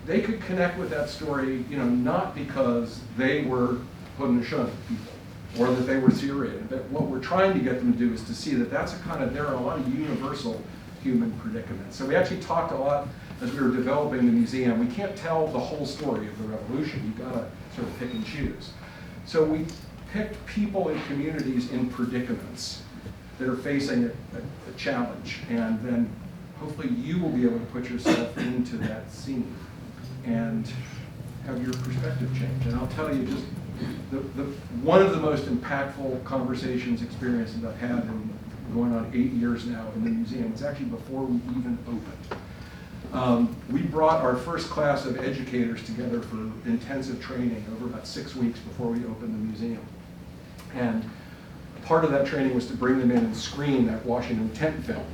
they could connect with that story, not because they were Haudenosaunee people or that they were Syrian. But what we're trying to get them to do is to see that there are a lot of universal human predicaments. So we actually talked a lot as we were developing the museum. We can't tell the whole story of the revolution. You've got to sort of pick and choose. So we picked people in communities in predicaments that are facing a challenge, and then hopefully you will be able to put yourself into that scene and have your perspective change. And I'll tell you just one of the most impactful conversations, experiences I've had in going on 8 years now in the museum was actually before we even opened. We brought our first class of educators together for intensive training over about 6 weeks before we opened the museum. And part of that training was to bring them in and screen that Washington tent film.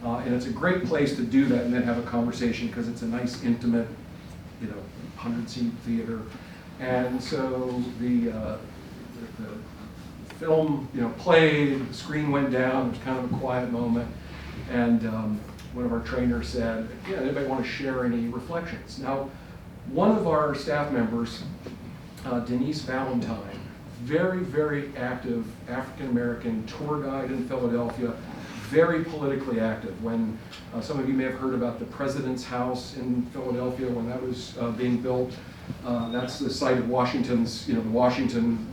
And it's a great place to do that and then have a conversation because it's a nice, intimate, 100-seat theater. And so the film, played, the screen went down, it was kind of a quiet moment. And one of our trainers said, anybody want to share any reflections? Now, one of our staff members, Denise Valentine, very, very active African-American tour guide in Philadelphia, very politically active. When some of you may have heard about the President's House in Philadelphia when that was being built, that's the site of Washington's, the Washington,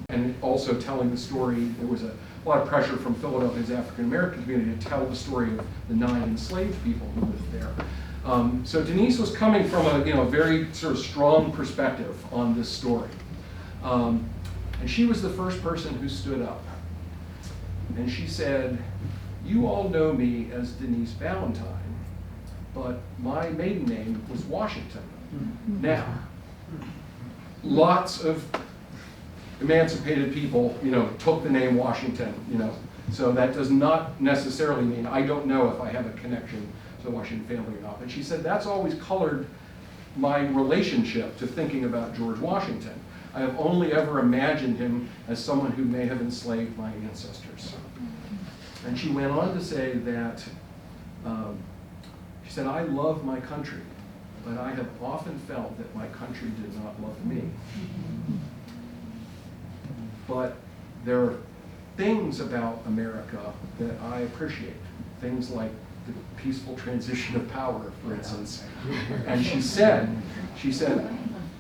and also telling the story. There was a lot of pressure from Philadelphia's African-American community to tell the story of the 9 enslaved people who lived there. So Denise was coming from a very sort of strong perspective on this story. And she was the first person who stood up. And she said, you all know me as Denise Valentine, but my maiden name was Washington. Now, lots of emancipated people, took the name Washington, so that does not necessarily mean, I don't know if I have a connection to the Washington family or not. But she said that's always colored my relationship to thinking about George Washington. I have only ever imagined him as someone who may have enslaved my ancestors. And she went on to say that, she said, I love my country, but I have often felt that my country did not love me. But there are things about America that I appreciate, things like the peaceful transition of power, for instance. And she said,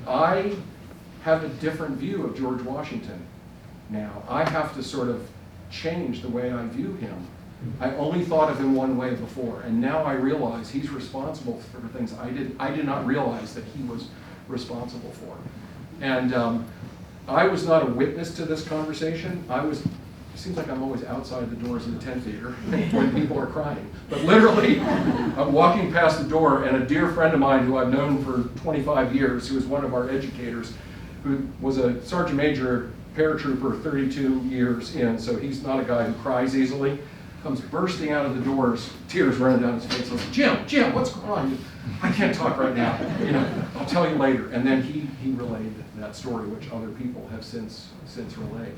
I have a different view of George Washington now. I have to sort of change the way I view him. I only thought of him one way before, and now I realize he's responsible for things I did not realize that he was responsible for. And I was not a witness to this conversation. It seems like I'm always outside the doors of the tent theater when people are crying. But literally, I'm walking past the door, and a dear friend of mine who I've known for 25 years, who is one of our educators, who was a sergeant major paratrooper 32 years in, so he's not a guy who cries easily, comes bursting out of the doors, tears running down his face, and says, Jim, what's going on? I can't talk right now, I'll tell you later. And then he relayed that story, which other people have since relayed.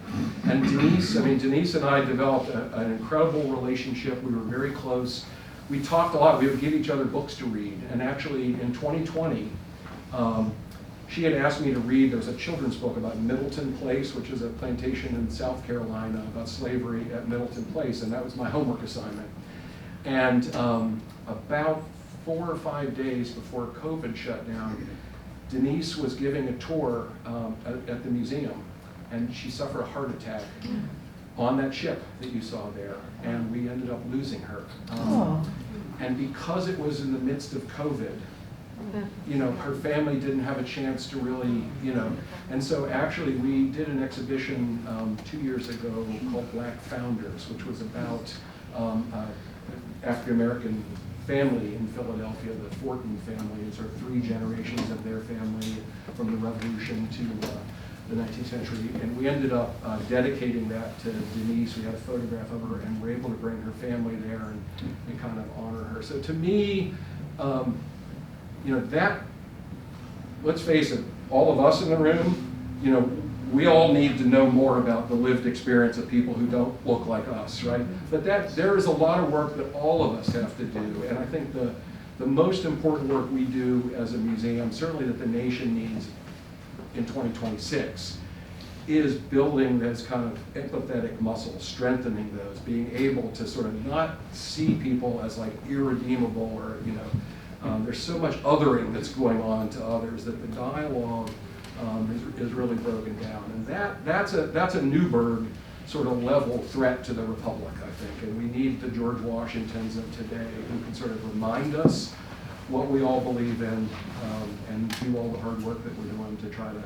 And Denise and I developed an incredible relationship. We were very close. We talked a lot. We would give each other books to read. And actually, in 2020, she had asked me to read, there was a children's book about Middleton Place, which is a plantation in South Carolina about slavery at Middleton Place, and that was my homework assignment. And about 4 or 5 days before COVID shut down, Denise was giving a tour at the museum, and she suffered a heart attack on that ship that you saw there, and we ended up losing her. And because it was in the midst of COVID, her family didn't have a chance to really, and so actually we did an exhibition 2 years ago called Black Founders, which was about African-American family in Philadelphia, the Fortin family. It's sort of 3 generations of their family from the Revolution to the 19th century. And we ended up dedicating that to Denise. We had a photograph of her, and we're able to bring her family there and kind of honor her. So to me, that, let's face it, all of us in the room, we all need to know more about the lived experience of people who don't look like us, right? But there is a lot of work that all of us have to do, and I think the most important work we do as a museum, certainly that the nation needs in 2026, is building this kind of empathetic muscle, strengthening those, being able to sort of not see people as like irredeemable or, there's so much othering that's going on to others that the dialogue is really broken down. And that's a Newburgh sort of level threat to the Republic, I think. And we need the George Washingtons of today who can sort of remind us what we all believe in and do all the hard work that we're doing to try to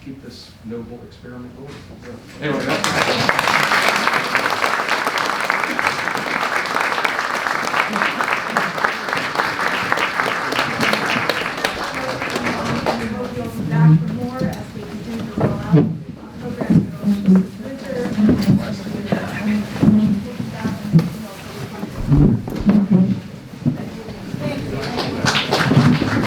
keep this noble experiment going. So, anyway, that's- I hope you'll be back for more.